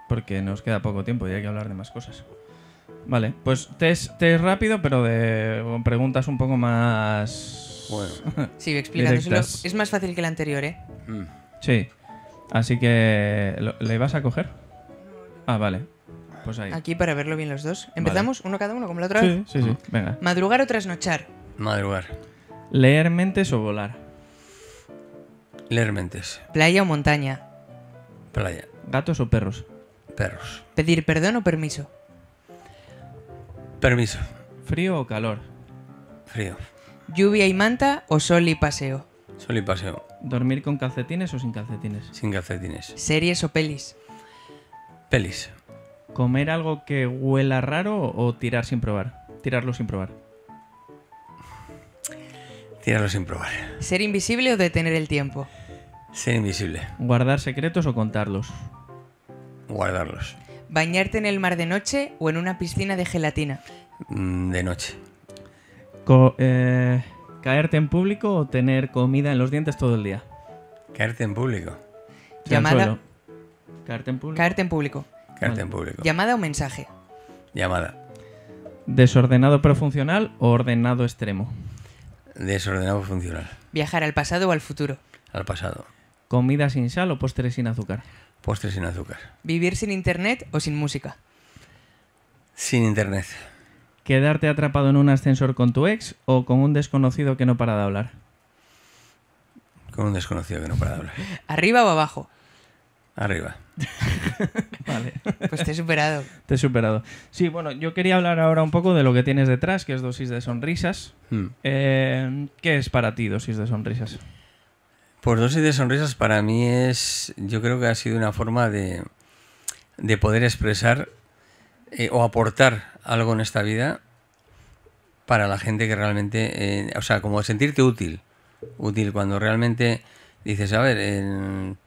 Porque nos queda poco tiempo y hay que hablar de más cosas. Vale, pues test rápido, pero con preguntas un poco más... Bueno. Sí, explicándoselo. Directas. Es más fácil que el anterior, ¿eh? Mm. Sí. Así que... ¿Le ibas a coger? Ah, vale. Pues ahí. Aquí para verlo bien los dos. ¿Empezamos? ¿Uno cada uno, como la otra Sí, vez? sí, sí. Venga. Madrugar o trasnochar. Madrugar. Leer mentes o volar. Leer mentes. Playa o montaña. Playa. Gatos o perros. Perros. Pedir perdón o permiso. Permiso. Frío o calor. Frío. Lluvia y manta o sol y paseo. Sol y paseo. Dormir con calcetines o sin calcetines. Sin calcetines. Series o pelis. Pelis. Comer algo que huela raro o tirar sin probar. Tirarlo sin probar. Tirarlo sin probar. Ser invisible o detener el tiempo. Ser invisible. Guardar secretos o contarlos. Guardarlos. Bañarte en el mar de noche o en una piscina de gelatina. De noche. Caerte en público o tener comida en los dientes todo el día. Caerte en público. O sea, al Llamada. suelo. Caerte en público. Caerte en público. Caerte en público. Llamada o mensaje. Llamada. Desordenado pero funcional o ordenado extremo. Desordenado funcional. Viajar al pasado o al futuro. Al pasado. Comida sin sal o postre sin azúcar. Postre sin azúcar. Vivir sin internet o sin música. Sin internet. Quedarte atrapado en un ascensor con tu ex o con un desconocido que no para de hablar. Con un desconocido que no para de hablar. Arriba o abajo. Arriba. Vale. Pues te he superado. Te he superado. Sí, bueno, yo quería hablar ahora un poco de lo que tienes detrás, que es Dosis de Sonrisas. ¿Qué es para ti Dosis de Sonrisas? Pues Dosis de Sonrisas para mí es, yo creo que ha sido una forma de poder expresar o aportar algo en esta vida para la gente que realmente, o sea, como sentirte útil cuando realmente dices, a ver,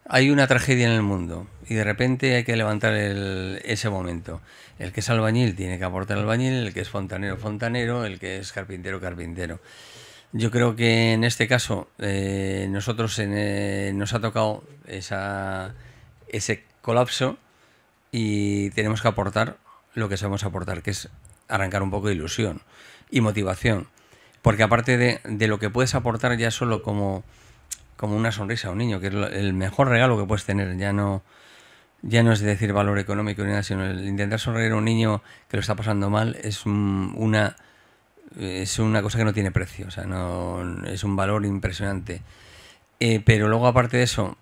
hay una tragedia en el mundo y de repente hay que levantar ese momento. El que es albañil tiene que aportar albañil, el que es fontanero, fontanero, el que es carpintero, carpintero. Yo creo que en este caso nosotros nos ha tocado ese colapso y tenemos que aportar lo que sabemos aportar, que es arrancar un poco de ilusión y motivación. Porque aparte de lo que puedes aportar ya solo como una sonrisa a un niño, que es el mejor regalo que puedes tener, ya no es decir valor económico ni nada, sino el intentar sonreír a un niño que lo está pasando mal es una cosa que no tiene precio, o sea, no es un valor impresionante. Pero luego, aparte de eso,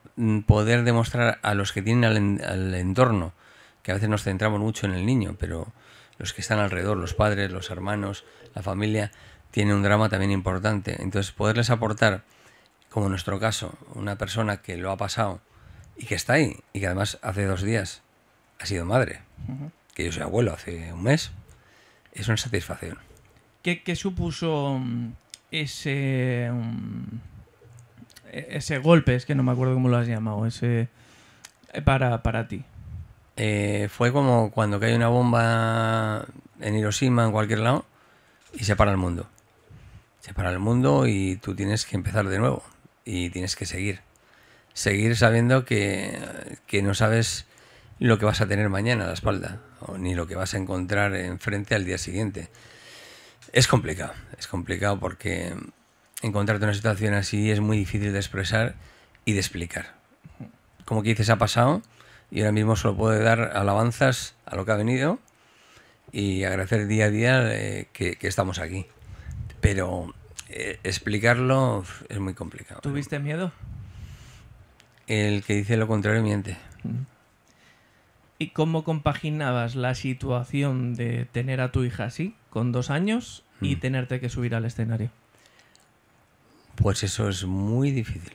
poder demostrar a los que tienen al entorno, que a veces nos centramos mucho en el niño, pero los que están alrededor, los padres, los hermanos, la familia, tiene un drama también importante. Entonces, poderles aportar, como en nuestro caso, una persona que lo ha pasado y que está ahí, y que además hace 2 días ha sido madre, que yo soy abuelo hace un mes, es una satisfacción. ¿Qué supuso ese golpe? Es que no me acuerdo cómo lo has llamado. Para ti. Fue como cuando cae una bomba en Hiroshima, en cualquier lado, y se para el mundo. Se para el mundo y tú tienes que empezar de nuevo. Y tienes que seguir. Seguir sabiendo que no sabes lo que vas a tener mañana a la espalda, ni lo que vas a encontrar enfrente al día siguiente. Es complicado porque encontrarte en una situación así es muy difícil de expresar y de explicar. Como que dices, ha pasado y ahora mismo solo puedo dar alabanzas a lo que ha venido y agradecer día a día que estamos aquí. Pero explicarlo es muy complicado. ¿Tuviste miedo? El que dice lo contrario miente. ¿Y cómo compaginabas la situación de tener a tu hija así, con 2 años, y tenerte que subir al escenario? Pues eso es muy difícil.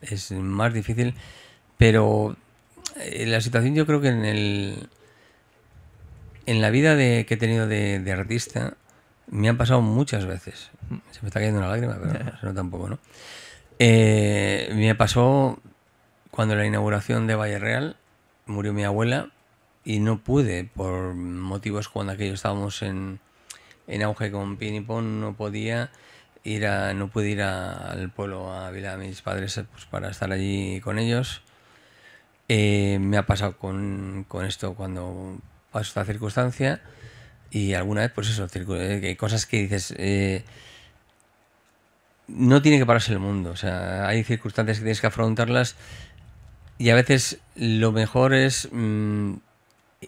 Es más difícil, pero la situación yo creo que en la vida que he tenido de artista me han pasado muchas veces. Se me está cayendo una lágrima, pero eso no tampoco, ¿no? Me pasó cuando en la inauguración de Valle Real murió mi abuela y no pude, por motivos cuando aquello estábamos en auge con Pinipón, no pude ir al pueblo a Vila de mis padres pues, para estar allí con ellos. Me ha pasado con esto cuando pasó esta circunstancia y alguna vez pues eso, cosas que dices no tiene que pararse el mundo, o sea, hay circunstancias que tienes que afrontarlas y a veces lo mejor es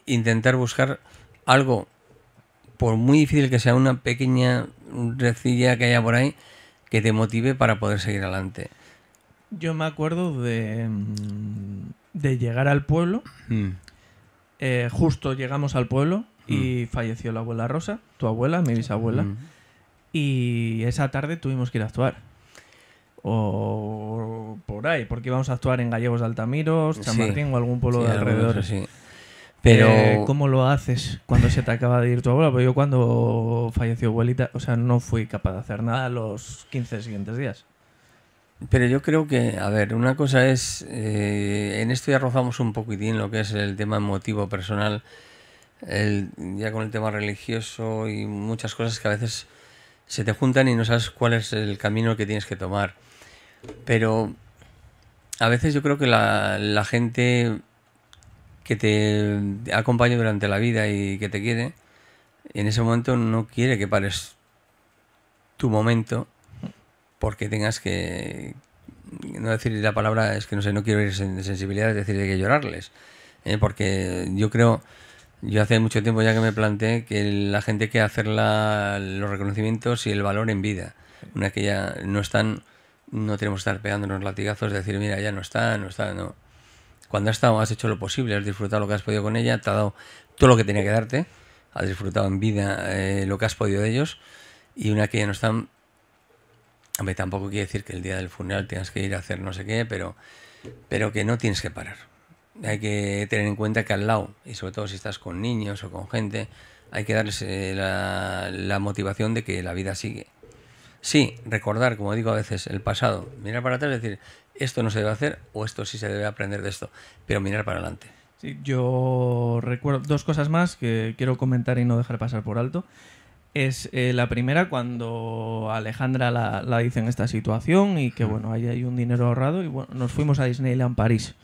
intentar buscar algo, por muy difícil que sea, una pequeña recilla que haya por ahí, que te motive para poder seguir adelante. Yo me acuerdo de llegar al pueblo. Justo llegamos al pueblo y falleció la abuela Rosa, tu abuela, mi bisabuela. Y esa tarde tuvimos que ir a actuar. O por ahí, porque íbamos a actuar en Gallegos de Altamiro, Chamartín o algún pueblo de alrededor. Sí. Pero ¿cómo lo haces cuando se te acaba de ir tu abuela? Pues yo cuando falleció abuelita, o sea, no fui capaz de hacer nada los 15 siguientes días. Pero yo creo que, a ver, una cosa es, en esto ya rozamos un poquitín lo que es el tema emotivo personal, ya con el tema religioso y muchas cosas que a veces se te juntan y no sabes cuál es el camino que tienes que tomar. Pero a veces yo creo que la gente que te acompaña durante la vida y que te quiere, en ese momento no quiere que pares tu momento porque tengas que, no decir la palabra, es que no sé, no quiero ir de sensibilidad, es decir, hay que llorarles, porque yo hace mucho tiempo ya que me planteé que la gente hay que hacer los reconocimientos y el valor en vida. Una vez que ya no están, no tenemos que estar pegándonos latigazos de decir, mira, ya no está, no. Cuando has estado, has hecho lo posible, has disfrutado lo que has podido con ella, te ha dado todo lo que tenía que darte, has disfrutado en vida lo que has podido de ellos, y una vez que ya no están, hombre, tampoco quiere decir que el día del funeral tengas que ir a hacer no sé qué, pero que no tienes que parar. Hay que tener en cuenta que al lado, y sobre todo si estás con niños o con gente, hay que darles la motivación de que la vida sigue. Sí, recordar, como digo a veces, el pasado, mirar para atrás y decir, esto no se debe hacer o esto sí se debe aprender de esto, pero mirar para adelante. Sí, yo recuerdo dos cosas más que quiero comentar y no dejar pasar por alto. Es la primera, cuando Alejandra la dice en esta situación y que bueno, ahí hay un dinero ahorrado y bueno, nos fuimos a Disneyland París.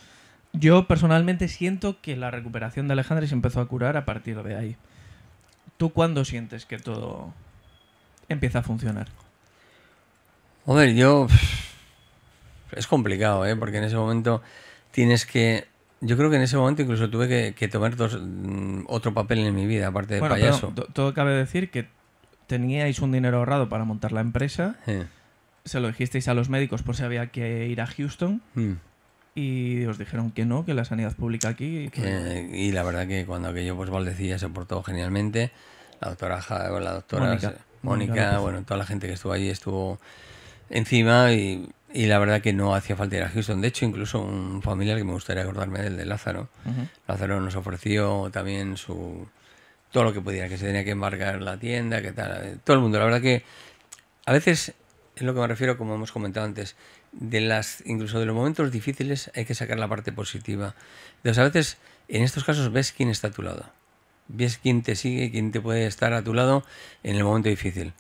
Yo personalmente siento que la recuperación de Alejandra se empezó a curar a partir de ahí. ¿Tú cuándo sientes que todo empieza a funcionar? Hombre, es complicado, porque en ese momento tienes que... Yo creo que en ese momento incluso tuve que tomar otro papel en mi vida, aparte de payaso. Pero todo cabe decir que teníais un dinero ahorrado para montar la empresa, se lo dijisteis a los médicos por si había que ir a Houston y os dijeron que no, que la sanidad pública aquí... Y la verdad que cuando aquello pues Valdecilla se portó genialmente, la doctora Mónica, bueno, toda la gente que estuvo allí estuvo encima y la verdad que no hacía falta ir a Houston. De hecho, incluso un familiar que me gustaría acordarme del de Lázaro. Lázaro nos ofreció también todo lo que pudiera, que se tenía que embarcar la tienda, que tal. Todo el mundo. La verdad que a veces, es lo que me refiero, como hemos comentado antes, incluso de los momentos difíciles hay que sacar la parte positiva. Entonces, a veces, en estos casos, ves quién está a tu lado. Ves quién te sigue, quién te puede estar a tu lado en el momento difícil.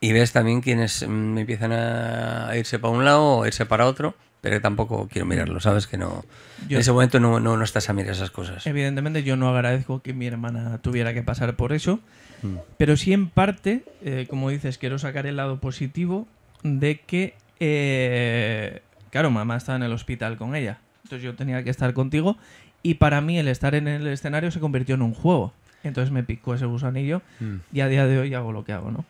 Y ves también quienes empiezan a irse para un lado o irse para otro, pero tampoco quiero mirarlo, ¿sabes? Que no, en ese momento no estás a mirar esas cosas. Evidentemente yo no agradezco que mi hermana tuviera que pasar por eso, pero sí en parte, como dices, quiero sacar el lado positivo de que, claro, mamá estaba en el hospital con ella, entonces yo tenía que estar contigo y para mí el estar en el escenario se convirtió en un juego. Entonces me picó ese gusanillo y a día de hoy hago lo que hago, ¿no?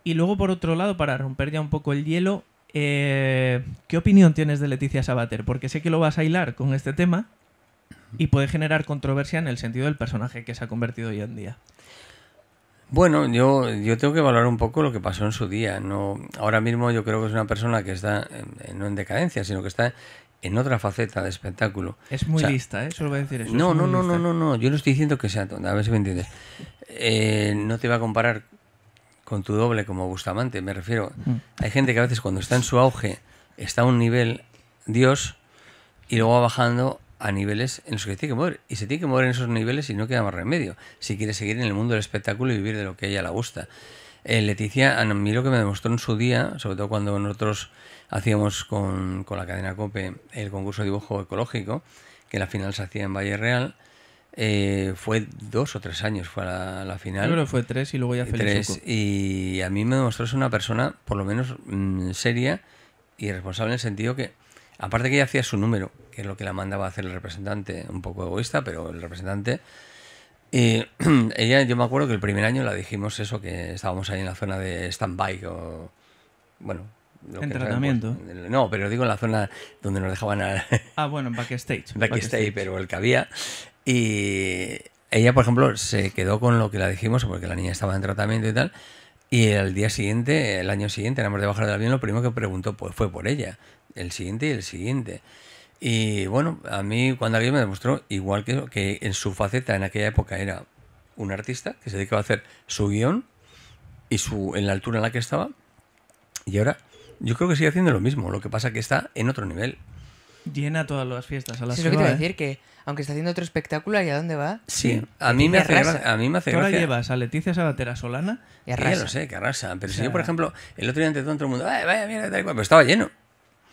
Y luego, por otro lado, para romper ya un poco el hielo, ¿qué opinión tienes de Leticia Sabater? Porque sé que lo vas a hilar con este tema y puede generar controversia en el sentido del personaje que se ha convertido hoy en día. Bueno, yo tengo que valorar un poco lo que pasó en su día. No, ahora mismo yo creo que es una persona que está no en decadencia, sino que está en otra faceta de espectáculo. Es muy lista, ¿eh? Solo voy a decir eso. No, yo no estoy diciendo que sea tonta, a ver si me entiendes. No te va a comparar con tu doble como Bustamante, me refiero. Hay gente que a veces cuando está en su auge está a un nivel Dios y luego va bajando a niveles en los que se tiene que mover. Y se tiene que mover en esos niveles y no queda más remedio si quiere seguir en el mundo del espectáculo y vivir de lo que a ella le gusta. Leticia, a mí lo que me demostró en su día, sobre todo cuando nosotros hacíamos con la cadena COPE el concurso de dibujo ecológico, que la final se hacía en Valle Real, fue 2 o 3 años fue la final. Yo creo que fue 3 y luego ya Félix 3, y a mí me demostró ser una persona por lo menos seria y responsable en el sentido que Aparte que ella hacía su número, que es lo que la mandaba a hacer el representante, un poco egoísta, pero el representante. Y ella, yo me acuerdo que el primer año la dijimos eso, que estábamos ahí en la zona de stand-by, o bueno... En tratamiento. No, pero digo en la zona donde nos dejaban Bueno, en backstage. backstage, pero el que había. Y ella, por ejemplo, se quedó con lo que la dijimos, porque la niña estaba en tratamiento y tal. Y el día siguiente, el año siguiente, nada más de bajar del avión, lo primero que preguntó pues, fue por ella. El siguiente y el siguiente. Y bueno, a mí cuando alguien me demostró, igual que en su faceta en aquella época era un artista que se dedicaba a hacer su guión y en la altura en la que estaba. Y ahora yo creo que sigue haciendo lo mismo, lo que pasa que está en otro nivel. Llena todas las fiestas a las Sí, que es lo que te va, iba a decir, que aunque está haciendo otro espectáculo, ¿y a dónde va? Sí, a mí me hace gracia. ¿Qué hora llevas? ¿A Leticia Sabatera Solana? Y Ya arrasa. lo sé, que arrasa. Pero O si sea, yo, por ejemplo, el otro día ante todo el mundo, vaya, mira, tal y cual", pero estaba lleno.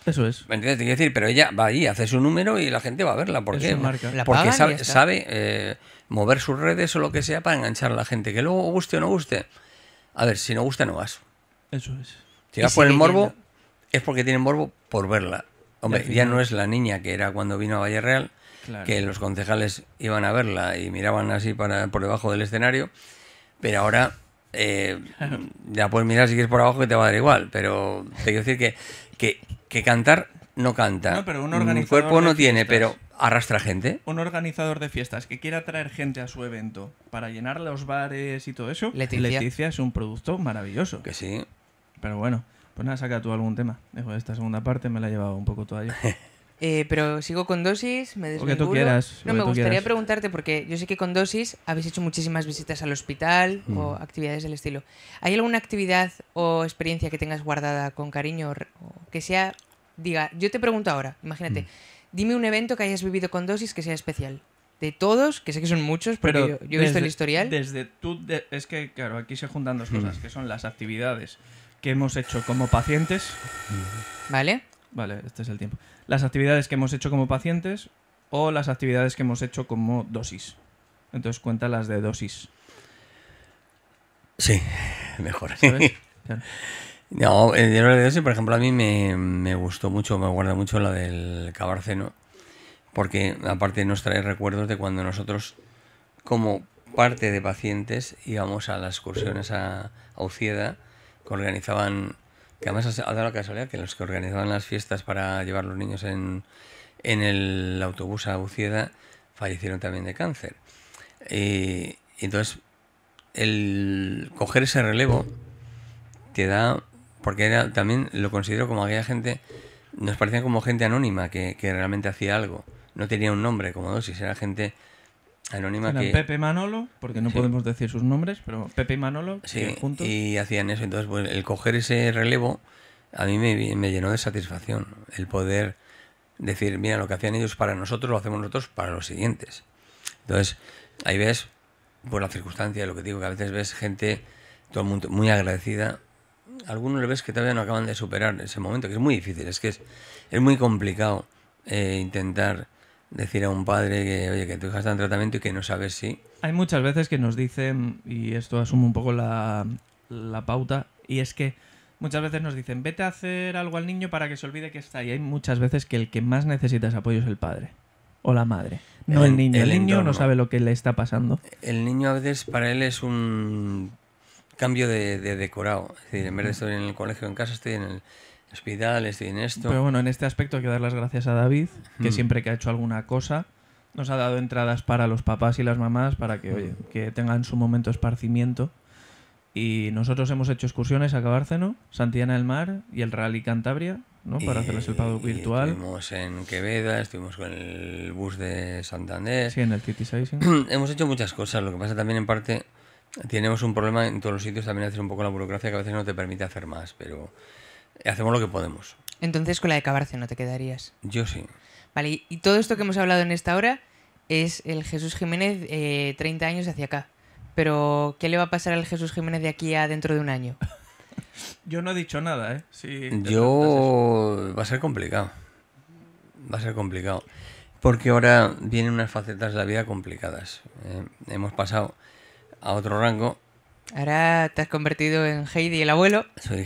Eso es. ¿Me entiendes? Te quiero decir, pero ella va allí, hace su número y la gente va a verla. ¿Por Es qué? su marca. La Porque pagan y ya está. sabe mover sus redes o lo que sea para enganchar a la gente. Que luego guste o no guste. A ver, si no gusta, no vas. Eso es. Si Y vas por el sigue morbo, yendo. es porque tienen morbo por verla. Hombre, al ya final- no es la niña que era cuando vino a Valle Real, Claro. que los concejales iban a verla y miraban así por debajo del escenario, pero ahora ya puedes mirar si quieres por abajo que te va a dar igual, pero te quiero decir que cantar no canta. No, pero un organizador cuerpo no de tiene, fiestas. pero arrastra gente. Un organizador de fiestas que quiera traer gente a su evento para llenar los bares y todo eso, Leticia. es un producto maravilloso. Que sí. Pero bueno, pues nada, saca tú algún tema. Dejo esta segunda parte, me la he llevado un poco toda yo. Pero sigo con dosis, me Lo desvinculo. que tú quieras, No, lo que me tú gustaría quieras. preguntarte, porque yo sé que con dosis habéis hecho muchísimas visitas al hospital o actividades del estilo. ¿Hay alguna actividad o experiencia que tengas guardada con cariño o que sea, diga, yo te pregunto ahora, imagínate, dime un evento que hayas vivido con dosis que sea especial? De todos, que sé que son muchos, porque Pero yo he visto el historial. Es que, claro, aquí se juntan dos cosas, que son las actividades que hemos hecho como pacientes. ¿Vale? Vale, este es el tiempo. Las actividades que hemos hecho como pacientes o las actividades que hemos hecho como dosis. Entonces cuenta las de dosis, Sí, mejor. ¿sabes? Claro. No, yo no le digo, por ejemplo, a mí me gustó mucho, me guarda mucho la del Cabarceno, porque aparte nos trae recuerdos de cuando nosotros, como parte de pacientes, íbamos a las excursiones a Ucieda, que organizaban, que además ha dado la casualidad que los que organizaban las fiestas para llevar los niños en el autobús a Ucieda fallecieron también de cáncer. Y entonces, el coger ese relevo te da, porque era también lo considero como aquella gente, nos parecía como gente anónima que realmente hacía algo, no tenía un nombre como dosis, era gente anónima Eran que Pepe y Manolo, porque no Sí. podemos decir sus nombres, pero Pepe y Manolo sí, juntos. y hacían eso. Entonces, pues, el coger ese relevo a mí me llenó de satisfacción, el poder decir, mira, lo que hacían ellos para nosotros lo hacemos nosotros para los siguientes. Entonces, ahí ves, por la circunstancia, lo que digo, que a veces ves gente, todo el mundo muy agradecida. Algunos le ves que todavía no acaban de superar ese momento, que es muy difícil, es muy complicado intentar decir a un padre que, oye, que tu hija está en tratamiento y que no sabes si... Hay muchas veces que nos dicen, y esto asume un poco la pauta, y es que muchas veces nos dicen, vete a hacer algo al niño para que se olvide que está ahí. Hay muchas veces que el que más necesita ese apoyo es el padre o la madre, no el niño. El niño entorno. no sabe lo que le está pasando. El niño a veces para él es un cambio de decorado. Es decir, en vez de estar en el colegio, en casa, estoy en el hospital, estoy en esto. Pero bueno, en este aspecto hay que dar las gracias a David, que siempre que ha hecho alguna cosa nos ha dado entradas para los papás y las mamás para que, oye, que tengan su momento de esparcimiento. Y nosotros hemos hecho excursiones a Cabárceno, Santillana del Mar y el Rally Cantabria, ¿no? Para hacerles el pago Y virtual. Estuvimos en Queveda, estuvimos con el bus de Santander. Sí, en el City Sizing. Hemos hecho muchas cosas. Lo que pasa también, en parte, tenemos un problema en todos los sitios. También hacer un poco la burocracia que a veces no te permite hacer más. Pero hacemos lo que podemos. Entonces con la de Cabarce no te quedarías. Yo sí. Vale, y todo esto que hemos hablado en esta hora es el Jesús Jiménez 30 años hacia acá. Pero, ¿qué le va a pasar al Jesús Jiménez de aquí a dentro de un año? Yo no he dicho nada, ¿eh? Sí, te preguntas eso. Yo... Va a ser complicado. Va a ser complicado. Porque ahora vienen unas facetas de la vida complicadas. Hemos pasado a otro rango Ahora te has convertido en Heidi el abuelo. Soy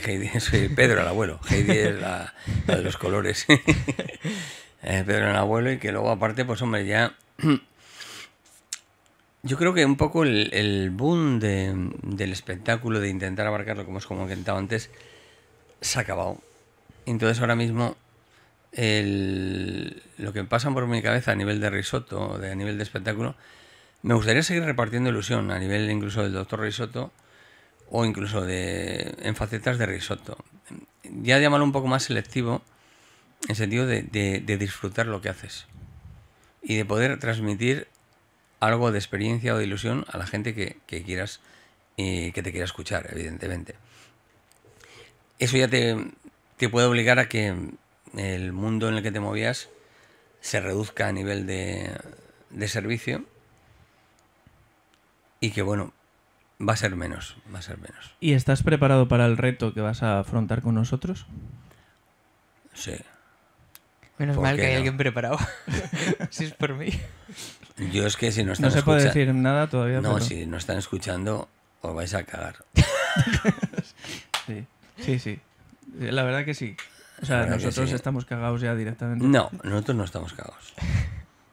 Pedro el abuelo. Heidi es la de los colores. Pedro el abuelo, y que luego aparte, pues hombre, ya... Yo creo que un poco el boom del espectáculo, de intentar abarcarlo, como os comentaba antes, se ha acabado. Entonces ahora mismo lo que pasa por mi cabeza a nivel de risotto, a nivel de espectáculo, me gustaría seguir repartiendo ilusión a nivel incluso del doctor Risotto, o incluso en facetas de risotto. Ya llamarlo un poco más selectivo, en el sentido de disfrutar lo que haces y de poder transmitir algo de experiencia o de ilusión a la gente que quieras y que te quiera escuchar, evidentemente. Eso ya te puede obligar a que el mundo en el que te movías se reduzca a nivel de servicio, y que bueno, va a ser menos. ¿Y estás preparado para el reto que vas a afrontar con nosotros? Sí. Menos ¿Por mal qué que hay no? alguien preparado. Si es por mí. Yo es que si no están No se puede escucha- decir nada todavía, No, pero... si no están escuchando, os vais a cagar. Sí. La verdad que sí. O sea, La verdad que nosotros sí. estamos cagados ya directamente. No, nosotros no estamos cagados.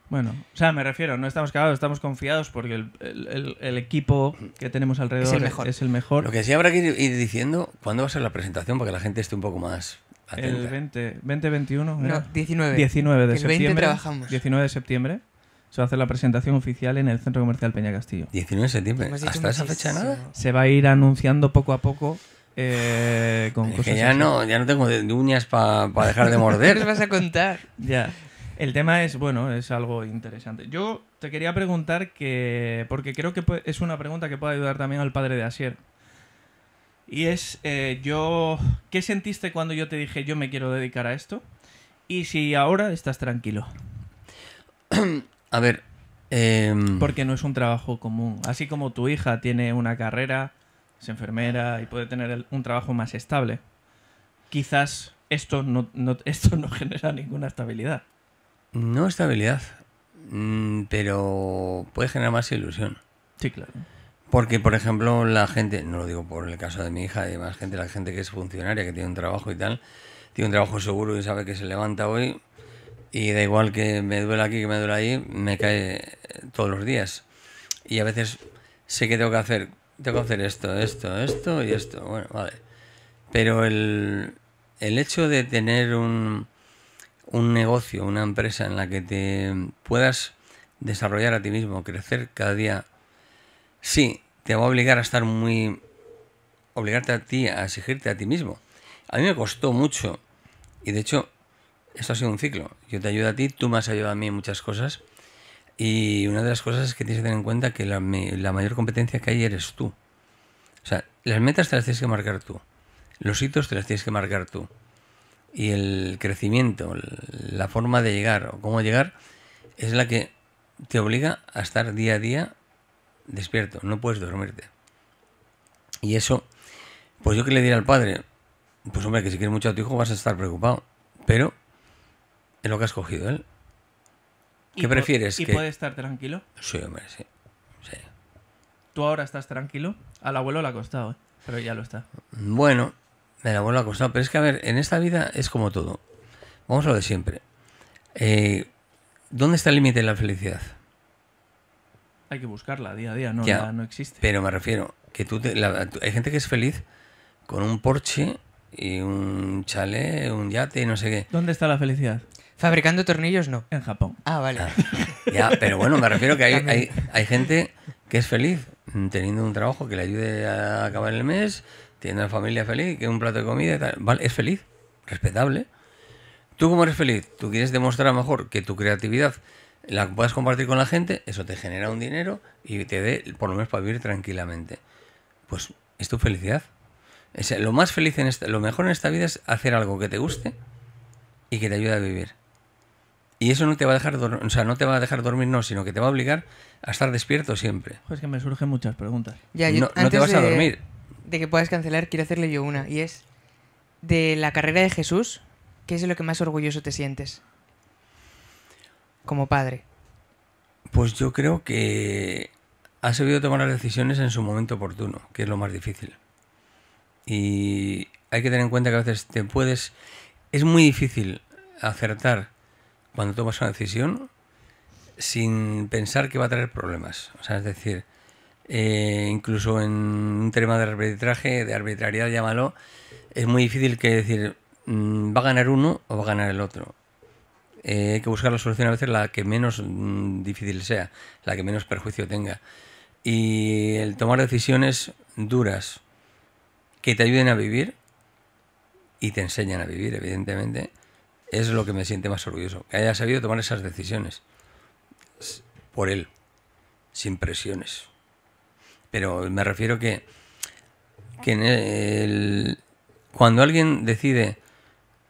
Bueno, o sea, me refiero, no estamos cagados, estamos confiados porque el equipo que tenemos alrededor Es el mejor. Lo que sí habrá que ir diciendo, ¿cuándo va a ser la presentación? Para que la gente esté un poco más El atenta. 20-21. No, 19. 19 de Que el 20 septiembre. trabajamos. 19 de septiembre. Se va a hacer la presentación oficial en el Centro Comercial Peña Castillo. 19 de septiembre. Hemos dicho ¿Hasta esa fecha muchísimo. nada? Se va a ir anunciando poco a poco con Es cosas que ya así. no tengo de uñas para dejar de ¿Qué nos morder. vas a contar? Ya. El tema es, bueno, es algo interesante. Yo te quería preguntar porque creo que es una pregunta que puede ayudar también al padre de Asier. Y es, ¿qué sentiste cuando yo te dije yo me quiero dedicar a esto? Y si ahora estás tranquilo. A ver, Porque no es un trabajo común. Así como tu hija tiene una carrera, es enfermera y puede tener un trabajo más estable, quizás esto no genera ninguna estabilidad. no estabilidad, pero puede generar más ilusión. Sí, claro. Porque, por ejemplo, la gente, no lo digo por el caso de mi hija y más gente, la gente que es funcionaria, que tiene un trabajo y tal, tiene un trabajo seguro y sabe que se levanta hoy y da igual que me duele aquí, que me duele ahí, me cae todos los días. Y a veces sé que tengo que hacer esto y esto. Bueno, vale. Pero el hecho de tener un negocio, una empresa en la que te puedas desarrollar a ti mismo, crecer cada día, sí, te va a obligar a estar obligarte a ti, a exigirte a ti mismo. A mí me costó mucho, y de hecho, esto ha sido un ciclo. Yo te ayudo a ti, tú me has ayudado a mí en muchas cosas, y una de las cosas es que tienes que tener en cuenta que la mayor competencia que hay eres tú. O sea, las metas te las tienes que marcar tú, los hitos te las tienes que marcar tú, y el crecimiento, la forma de llegar o cómo llegar, es la que te obliga a estar día a día despierto, no puedes dormirte. Y eso, pues yo que le diré al padre, pues hombre, que si quieres mucho a tu hijo vas a estar preocupado, pero es lo que ha escogido él. ¿Qué prefieres? ¿Y que... puede estar tranquilo? Sí, hombre, sí. Sí. ¿Tú ahora estás tranquilo? Al abuelo le ha costado, ¿eh? Pero ya lo está. Bueno, me la vuelvo a costar, pero es que a ver, en esta vida es como todo. Vamos a lo de siempre. ¿Dónde está el límite de la felicidad? Hay que buscarla día a día, no, Ya, no existe. Pero me refiero que hay gente que es feliz con un Porsche y un chalet, un yate y no sé qué. ¿Dónde está la felicidad? Fabricando tornillos, no. En Japón. Ah, vale. Ya, pero bueno, me refiero que También. hay gente que es feliz teniendo un trabajo que le ayude a acabar el mes, teniendo una familia feliz, que un plato de comida y tal. Vale, es feliz, respetable. ¿Tú cómo eres feliz? ¿Tú quieres demostrar mejor que tu creatividad la puedas compartir con la gente? Eso te genera un dinero y te dé por lo menos para vivir tranquilamente. Pues es tu felicidad. Lo más feliz lo mejor en esta vida es hacer algo que te guste y que te ayude a vivir. Y eso no te va a dejar no te va a dejar dormir, no, sino que te va a obligar a estar despierto siempre. Pues que me surgen muchas preguntas. Ya, yo, No te antes vas a dormir. De que puedas cancelar, quiero hacerle yo una. Y es, de la carrera de Jesús, ¿qué es de lo que más orgulloso te sientes? Como padre. Pues yo creo que ha sabido tomar las decisiones en su momento oportuno, que es lo más difícil. Y hay que tener en cuenta que a veces es muy difícil acertar cuando tomas una decisión sin pensar que va a traer problemas. O sea, es decir, incluso en un tema de arbitraje, de arbitrariedad, llámalo, es muy difícil que decir, va a ganar uno o va a ganar el otro. Hay que buscar la solución a veces la que menos difícil sea, la que menos perjuicio tenga. Y el tomar decisiones duras que te ayuden a vivir y te enseñan a vivir, evidentemente, es lo que me siente más orgulloso. Que haya sabido tomar esas decisiones por él, sin presiones. Pero me refiero que cuando alguien decide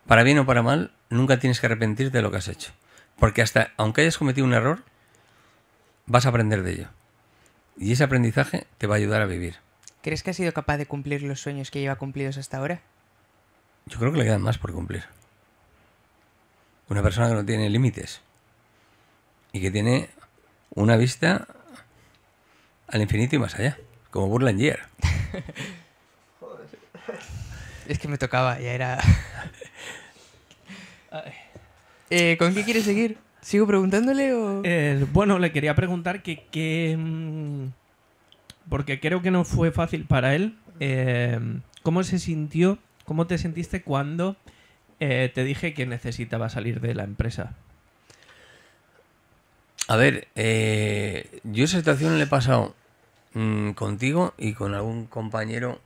para bien o para mal, nunca tienes que arrepentirte de lo que has hecho. Porque aunque hayas cometido un error, vas a aprender de ello. Y ese aprendizaje te va a ayudar a vivir. ¿Crees que ha sido capaz de cumplir los sueños que lleva cumplidos hasta ahora? Yo creo que le quedan más por cumplir. Una persona que no tiene límites y que tiene una vista al infinito y más allá, como Buzz Lightyear. Es que me tocaba, ya era... ¿Con qué quieres seguir? ¿Sigo preguntándole o...? Bueno, le quería preguntar porque creo que no fue fácil para él. ¿Cómo se sintió, cómo te sentiste cuando te dije que necesitaba salir de la empresa? A ver, yo esa situación le he pasado contigo y con algún compañero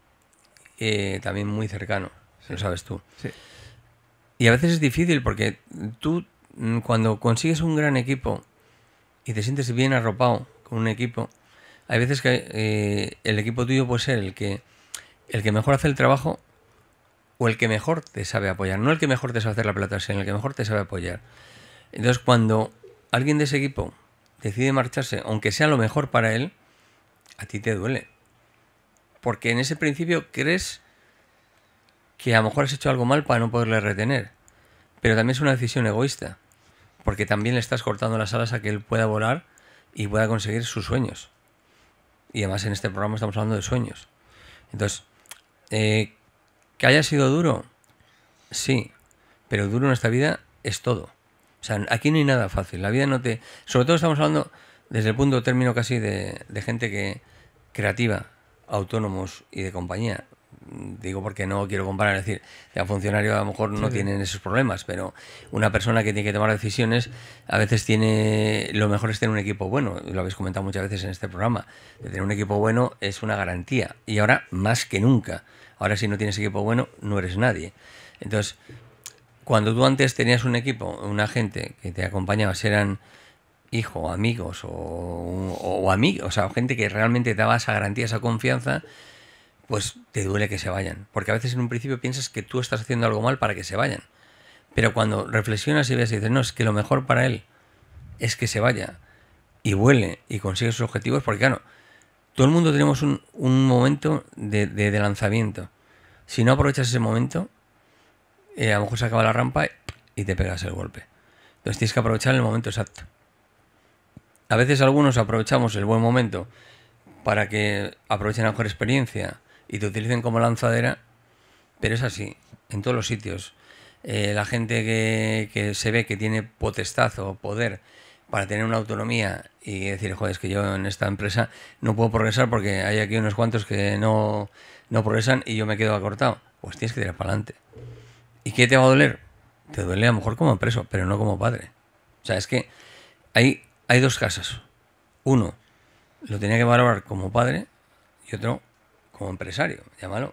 también muy cercano, lo sabes tú. Sí. Y a veces es difícil porque tú, cuando consigues un gran equipo y te sientes bien arropado con un equipo, hay veces que el equipo tuyo puede ser el que mejor hace el trabajo o el que mejor te sabe apoyar. No el que mejor te sabe hacer la pelota, sino el que mejor te sabe apoyar. Entonces, cuando alguien de ese equipo decide marcharse, aunque sea lo mejor para él, a ti te duele. Porque en ese principio crees que a lo mejor has hecho algo mal para no poderle retener. Pero también es una decisión egoísta. Porque también le estás cortando las alas a que él pueda volar y pueda conseguir sus sueños. Y además en este programa estamos hablando de sueños. Entonces, ¿que haya sido duro? Sí. Pero duro en esta vida es todo. O sea, aquí no hay nada fácil. La vida no te... Sobre todo estamos hablando desde el punto de término casi de gente creativa, autónomos y de compañía. Digo porque no quiero comparar, es decir, el funcionario a lo mejor no tienen esos problemas, pero una persona que tiene que tomar decisiones a veces lo mejor es tener un equipo bueno, lo habéis comentado muchas veces en este programa, de tener un equipo bueno es una garantía y ahora más que nunca, ahora si no tienes equipo bueno no eres nadie. Entonces, cuando tú antes tenías un equipo, una gente que te acompañaba, si eran hijos, amigos o amigos, o sea, gente que realmente te daba esa garantía, esa confianza, pues te duele que se vayan. Porque a veces en un principio piensas que tú estás haciendo algo mal para que se vayan. Pero cuando reflexionas y ves y dices, no, es que lo mejor para él es que se vaya y vuele y consigue sus objetivos, porque claro, todo el mundo tenemos un momento de lanzamiento. Si no aprovechas ese momento, a lo mejor se acaba la rampa y te pegas el golpe. Entonces tienes que aprovechar el momento exacto. A veces algunos aprovechamos el buen momento para que aprovechen la mejor experiencia y te utilicen como lanzadera, pero es así, en todos los sitios. La gente que se ve que tiene potestad o poder para tener una autonomía y decir, joder, es que yo en esta empresa no puedo progresar porque hay aquí unos cuantos que no progresan y yo me quedo acortado. Pues tienes que tirar para adelante. ¿Y qué te va a doler? Te duele a lo mejor como preso, pero no como padre. O sea, es que hay dos casos. Uno lo tenía que valorar como padre y otro como empresario, llámalo.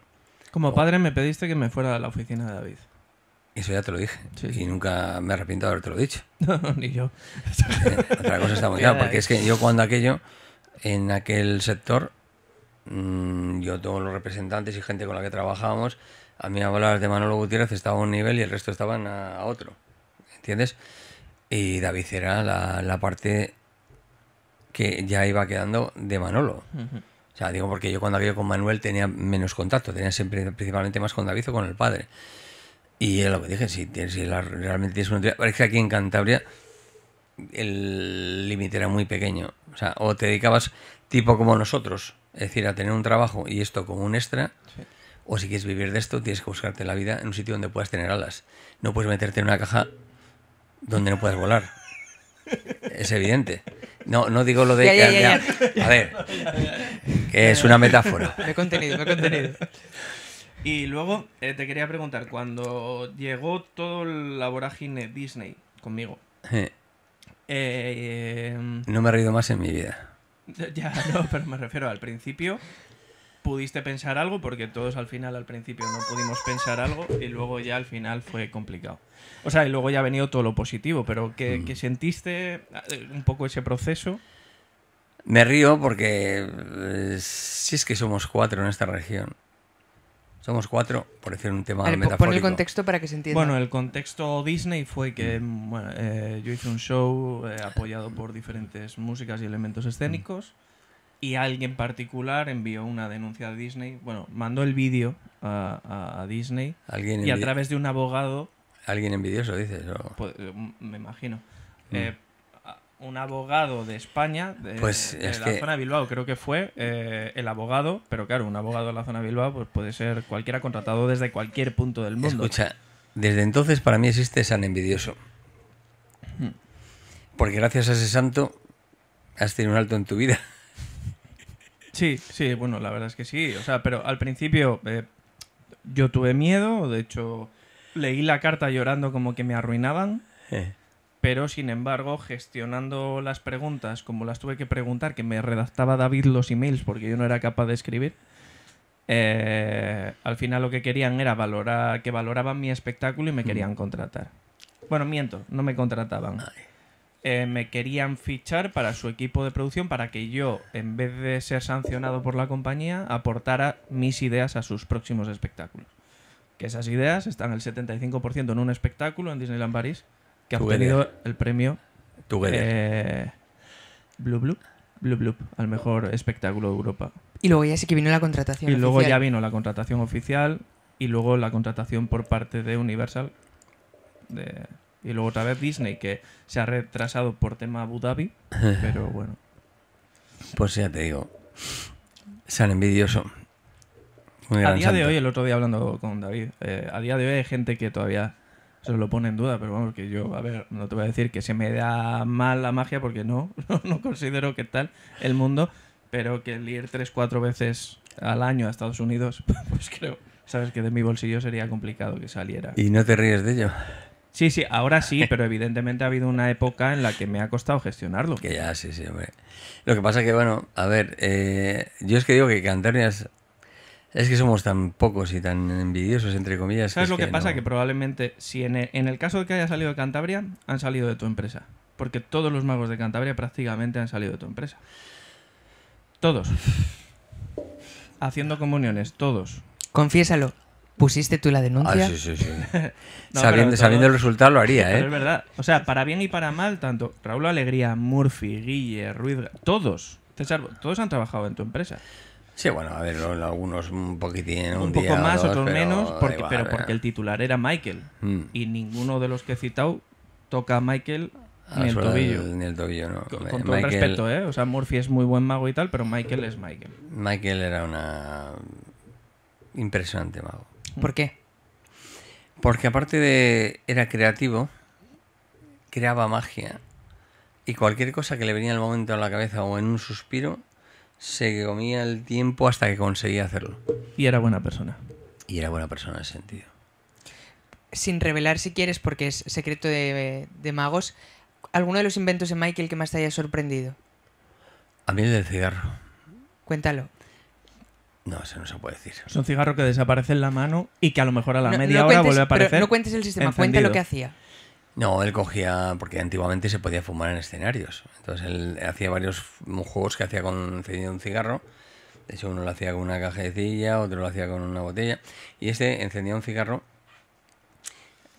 Como padre me pediste que me fuera a la oficina de David. Eso ya te lo dije. Sí, y sí. Nunca me arrepiento de haberte lo dicho. No, ni yo. Otra cosa está muy clara, porque es que yo cuando en aquel sector, yo todos los representantes y gente con la que trabajábamos, a mí hablar de Manolo Gutiérrez estaba a un nivel y el resto estaban a otro. ¿Entiendes? Y David era la parte que ya iba quedando de Manolo. O sea, digo porque yo cuando aquello con Manuel tenía menos contacto, tenía siempre principalmente más con David o con el padre. Y es lo que dije, si realmente tienes una... Es que aquí en Cantabria el límite era muy pequeño. O sea, o te dedicabas tipo como nosotros, es decir, a tener un trabajo y esto como un extra, Sí. o si quieres vivir de esto, tienes que buscarte la vida en un sitio donde puedas tener alas. No puedes meterte en una caja donde no puedas volar. Es evidente. No digo lo de... Ya. A ver, que es una metáfora. Me he contenido. Y luego te quería preguntar, cuando llegó todo la vorágine Disney conmigo, No me he reído más en mi vida. ya no, pero me refiero al principio, pudiste pensar algo, porque todos al principio no pudimos pensar algo, y luego ya al final fue complicado. O sea, y luego ya ha venido todo lo positivo, pero ¿qué sentiste un poco ese proceso? Me río porque si es que somos 4 en esta región. Somos 4, por decir un tema Vale, metafórico. pon el contexto para que se entienda. Bueno, el contexto Disney fue que bueno, yo hice un show apoyado por diferentes músicas y elementos escénicos, y alguien particular envió una denuncia a Disney. Bueno, mandó el vídeo a Disney, ¿Alguien y a través de un abogado, ¿Alguien envidioso, dices? O... pues, me imagino, un abogado de España, de Pues es la que- zona de Bilbao, creo que fue el abogado, pero claro, un abogado de la zona de Bilbao pues puede ser cualquiera contratado desde cualquier punto del mundo. Escucha, desde entonces para mí existe San Envidioso. Porque gracias a ese santo has tenido un alto en tu vida. Sí, bueno, la verdad es que sí. O sea, pero al principio yo tuve miedo, de hecho leí la carta llorando como que me arruinaban, pero sin embargo, gestionando las preguntas como las tuve que preguntar, que me redactaba David los emails porque yo no era capaz de escribir, al final lo que querían era que valoraban mi espectáculo y me querían contratar. Bueno, miento, no me contrataban. Me querían fichar para su equipo de producción para que yo, en vez de ser sancionado por la compañía, aportara mis ideas a sus próximos espectáculos. Que esas ideas están el 75% en un espectáculo en Disneyland París, que ha Together. obtenido el premio Together. Blue Bloop al mejor espectáculo de Europa. Y luego ya sí que vino la contratación Y luego oficial. ya vino la contratación oficial y luego la contratación por parte de Universal. Y luego otra vez Disney, que se ha retrasado por tema Abu Dhabi, pero bueno. Pues ya te digo. San Envidioso. Un A gran día de santo. hoy, el otro día hablando con David, a día de hoy hay gente que todavía se lo pone en duda, pero vamos, que yo, a ver, no te voy a decir que se me da mal la magia porque no considero que tal el mundo, pero que el ir 3-4 veces al año a Estados Unidos, pues creo, sabes que de mi bolsillo sería complicado que saliera. ¿Y no te ríes de ello? Sí, ahora sí, pero evidentemente ha habido una época en la que me ha costado gestionarlo. Que ya, sí, hombre. Lo que pasa que, bueno, a ver, yo es que digo que Cantabria es que somos tan pocos y tan envidiosos, entre comillas. ¿Sabes es lo que pasa? no- Que probablemente, si en el caso de que haya salido de Cantabria, han salido de tu empresa. Porque todos los magos de Cantabria prácticamente han salido de tu empresa. Todos. Haciendo comuniones, todos. Confiésalo. ¿Pusiste tú la Ah, denuncia? sí. No, sabiendo pero sabiendo el todos- resultado lo haría, Pero es ¿eh? verdad. O sea, para bien y para mal, tanto Raúl Alegría, Murphy, Guille, Ruiz, todos. César, todos han trabajado en tu empresa. Sí, bueno, a ver, algunos un poquitín, Un día poco o más, dos, otros pero menos, da porque, igual, pero porque el titular era Michael. Mm. Y ninguno de los que he citado toca a Michael A ni la el suela tobillo. Ni el tobillo, no. Con todo el respeto, ¿eh? O sea, Murphy es muy buen mago y tal, pero Michael es Michael. Michael era una impresionante mago. ¿Por qué? Porque aparte de... era creativo, creaba magia. Y cualquier cosa que le venía al momento a la cabeza o en un suspiro, se comía el tiempo hasta que conseguía hacerlo. Y era buena persona. Y era buena persona en ese sentido. Sin revelar si quieres, porque es secreto de magos, ¿alguno de los inventos de Michael que más te haya sorprendido? A mí el del cigarro. Cuéntalo. No, eso no se puede decir. Es un cigarro que desaparece en la mano y que a lo mejor a la No- media no hora cuentes- vuelve a aparecer. Pero no cuentes el sistema, cuenta encendido. lo que hacía. No, él cogía, porque antiguamente se podía fumar en escenarios. Entonces él hacía varios juegos que hacía con encendido un cigarro. De hecho, uno lo hacía con una cajetilla, otro lo hacía con una botella. Y este encendía un cigarro,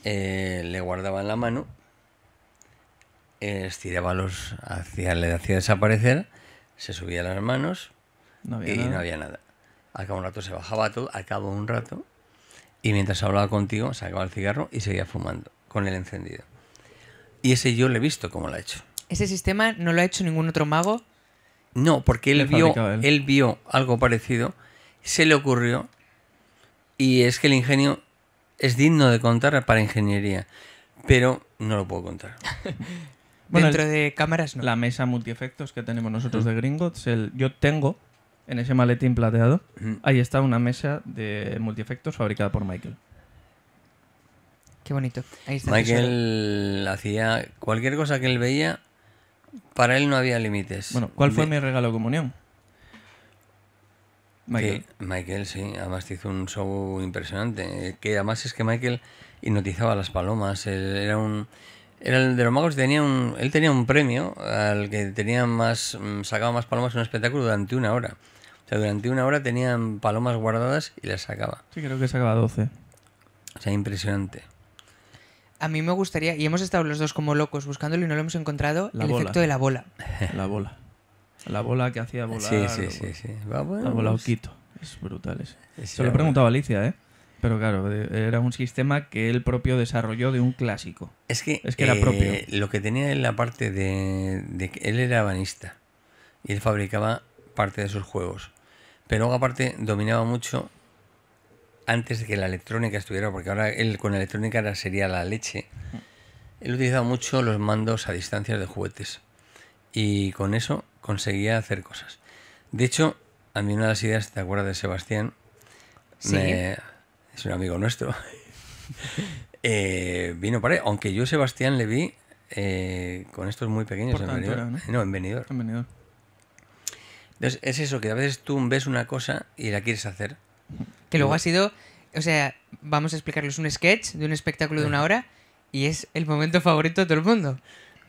le guardaba en la mano, estiraba le hacía desaparecer, se subía a las manos No había y nada. no había nada. Al cabo de un rato se bajaba todo, al cabo de un rato, y mientras hablaba contigo, sacaba el cigarro y seguía fumando con el encendido. Y ese yo le he visto cómo lo ha hecho. Ese sistema no lo ha hecho ningún otro mago No, porque Le él vio, fabricaba él. él vio algo parecido, se le ocurrió, y es que el ingenio es digno de contar para ingeniería, pero no lo puedo contar. Bueno, Dentro de cámaras no. La mesa multiefectos que tenemos nosotros de Gringotts, yo tengo en ese maletín plateado, ahí está una mesa de multiefectos fabricada por Michael. Qué bonito. Ahí está el tesoro. Michael hacía cualquier cosa que él veía, para él no había límites. Bueno, ¿cuál fue mi regalo de comunión? Michael. Michael, sí, además te hizo un show impresionante. Que además es que Michael hipnotizaba a las palomas. Él era el de los magos, él tenía un premio al que sacaba más palomas en un espectáculo durante 1 hora. O sea, durante 1 hora tenían palomas guardadas y las sacaba. Sí, creo que sacaba 12. O sea, impresionante. A mí me gustaría, y hemos estado los dos como locos buscándolo y no lo hemos encontrado, La el bola. efecto de la bola. La bola. La bola que hacía volar. Sí. Va, bueno, La bola pues, Oquito. Es brutal ese. sí, Se lo he preguntado a Alicia, ¿eh? Pero claro, era un sistema que él propio desarrolló de un clásico. Es que era propio. Lo que tenía en la parte de que él era banista y él fabricaba parte de sus juegos. Pero luego aparte dominaba mucho antes de que la electrónica estuviera, porque ahora él con la electrónica ahora sería la leche. Él utilizaba mucho los mandos a distancias de juguetes y con eso conseguía hacer cosas. De hecho, a mí una de las ideas, ¿te acuerdas de Sebastián? Sí. Es un amigo nuestro. Vino para ahí, aunque yo Sebastián le vi con estos muy pequeños Por en Benidorm. Tantora, ¿no? No, en Benidorm. Bienvenido. Entonces, es eso, que a veces tú ves una cosa y la quieres hacer. Que luego ha sido, o sea, vamos a explicarles un sketch de un espectáculo de 1 hora y es el momento favorito de todo el mundo.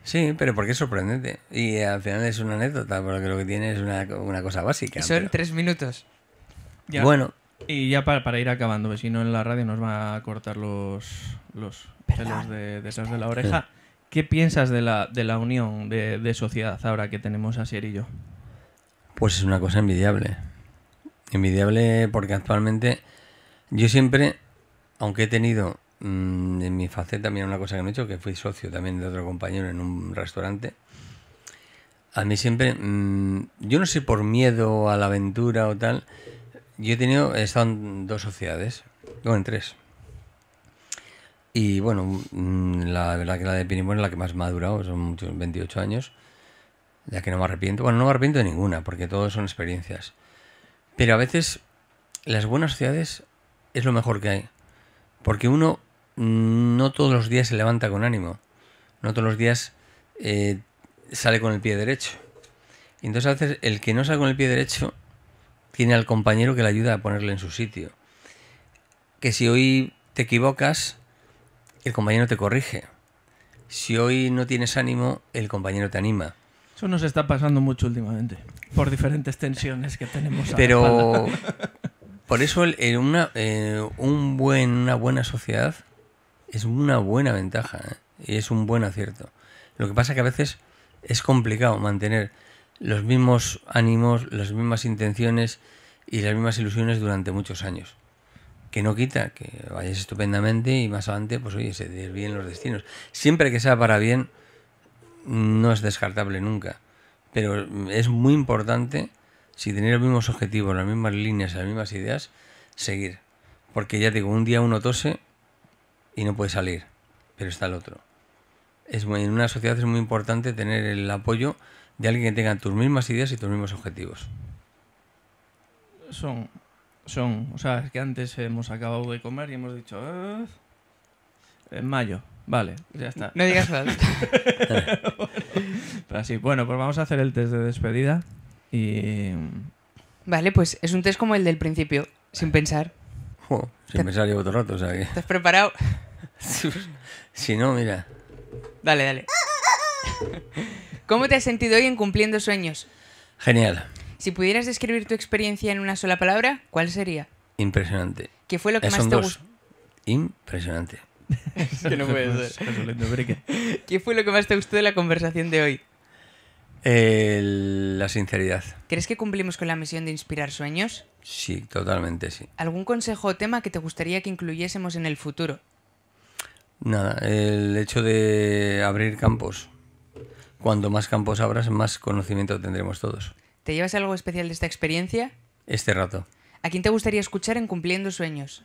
Sí, pero porque es sorprendente. Y al final es una anécdota, porque lo que tiene es una cosa básica. Y son pero- 3 minutos. Ya. Bueno, Y ya para ir acabando, porque si no en la radio nos va a cortar los pelos de detrás de la oreja. ¿Qué piensas de la unión de sociedad ahora que tenemos a Sier y yo? pues es una cosa envidiable. Envidiable porque actualmente yo siempre, aunque he tenido en mi faceta, mira una cosa que no he hecho, que fui socio también de otro compañero en un restaurante, a mí siempre, yo no sé por miedo a la aventura o tal, he estado en 2 sociedades, bueno, en 3. Y bueno, la verdad que la de Pinimón es la que más me ha durado, son muchos, 28 años, ya que no me arrepiento. Bueno, no me arrepiento de ninguna, porque todos son experiencias. Pero a veces las buenas sociedades es lo mejor que hay, porque uno no todos los días se levanta con ánimo, no todos los días sale con el pie derecho. Y entonces a veces el que no sale con el pie derecho tiene al compañero que le ayuda a ponerle en su sitio. Que si hoy te equivocas, el compañero te corrige. Si hoy no tienes ánimo, el compañero te anima. Eso nos está pasando mucho últimamente, por diferentes tensiones que tenemos. A la Pero espalda. por eso una buena sociedad es una buena ventaja, ¿eh? Y es un buen acierto. Lo que pasa que a veces es complicado mantener los mismos ánimos, las mismas intenciones y las mismas ilusiones durante muchos años. Que no quita que vayas estupendamente y más adelante, pues oye, se desvíen los destinos. Siempre que sea para bien, no es descartable nunca. Pero es muy importante, si tener los mismos objetivos, las mismas líneas, las mismas ideas, seguir. Porque ya te digo, un día uno tose y no puede salir, pero está el otro. En una sociedad es muy importante tener el apoyo de alguien que tenga tus mismas ideas y tus mismos objetivos. O sea, es que antes hemos acabado de comer y hemos dicho... en mayo. Vale, ya está. No digas nada. Pero así, bueno, pues vamos a hacer el test de despedida y... Vale, pues es un test como el del principio, sin pensar. Sin pensar llevo todo el rato, o sea que... ¿Estás preparado? Si no, mira... Dale, dale. ¿Cómo te has sentido hoy en Cumpliendo Sueños? Genial. Si pudieras describir tu experiencia en una sola palabra, ¿cuál sería? Impresionante. ¿Qué fue lo que más Son te 2. gustó? Impresionante. Que no puede ser. Resolviendo brique. ¿Qué fue lo que más te gustó de la conversación de hoy? La sinceridad. ¿Crees que cumplimos con la misión de inspirar sueños? Sí, totalmente sí. ¿Algún consejo o tema que te gustaría que incluyésemos en el futuro? Nada, el hecho de abrir campos. Cuanto más campos abras, más conocimiento tendremos todos. ¿Te llevas algo especial de esta experiencia? Este rato. ¿A quién te gustaría escuchar en Cumpliendo Sueños?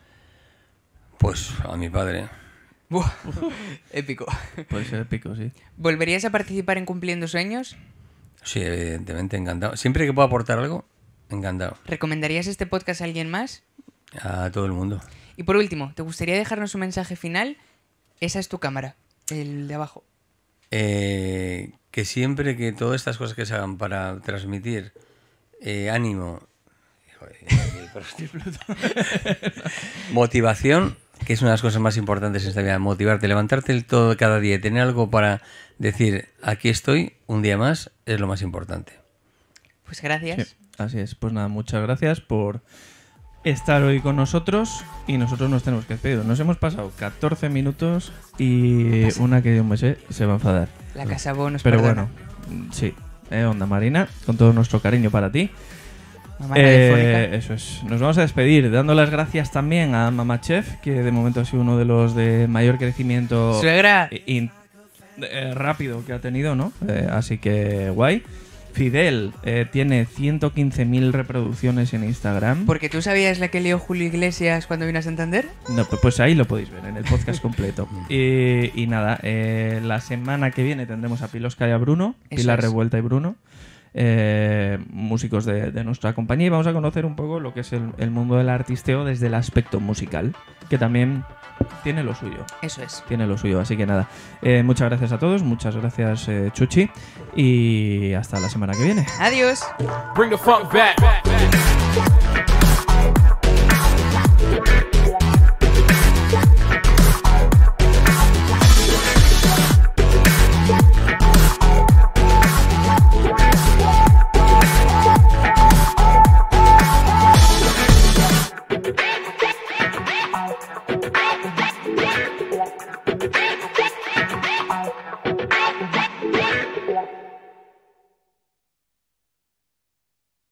Pues a mi padre. Buah, épico. Puede ser épico, sí. ¿Volverías a participar en Cumpliendo Sueños? Sí, evidentemente, encantado. Siempre que pueda aportar algo, encantado. ¿Recomendarías este podcast a alguien más? A todo el mundo. Y por último, ¿te gustaría dejarnos un mensaje final? Esa es tu cámara, el de abajo. Que siempre que todas estas cosas que se hagan para transmitir ánimo, motivación, que es una de las cosas más importantes en esta vida, motivarte, levantarte el todo cada día y tener algo para decir, aquí estoy, un día más, es lo más importante. Pues gracias. Sí, así es. Pues nada, muchas gracias por estar hoy con nosotros y nosotros nos tenemos que despedir. Nos hemos pasado 14 minutos y una que yo me sé se va a enfadar. La Casa Bo nos Pero perdona. bueno, sí. Onda Marina, con todo nuestro cariño para ti. Mamá radiofónica. Eso es. Nos vamos a despedir dando las gracias también a Mamá Chef, que de momento ha sido uno de los de mayor crecimiento ¡Suegra! rápido que ha tenido, ¿no? Así que guay. Fidel tiene 115.000 reproducciones en Instagram. ¿Porque tú sabías la que lió Julio Iglesias cuando vino a Santander? No, pues ahí lo podéis ver en el podcast completo. Y nada, la semana que viene tendremos a Pilosca y a Bruno, Eso Pilar es. Revuelta y Bruno, músicos de nuestra compañía, y vamos a conocer un poco lo que es el mundo del artisteo desde el aspecto musical, que también tiene lo suyo. Eso es. Tiene lo suyo, así que nada. Muchas gracias a todos, muchas gracias Chuchi, y hasta la semana que viene. Adiós. Bring the funk back.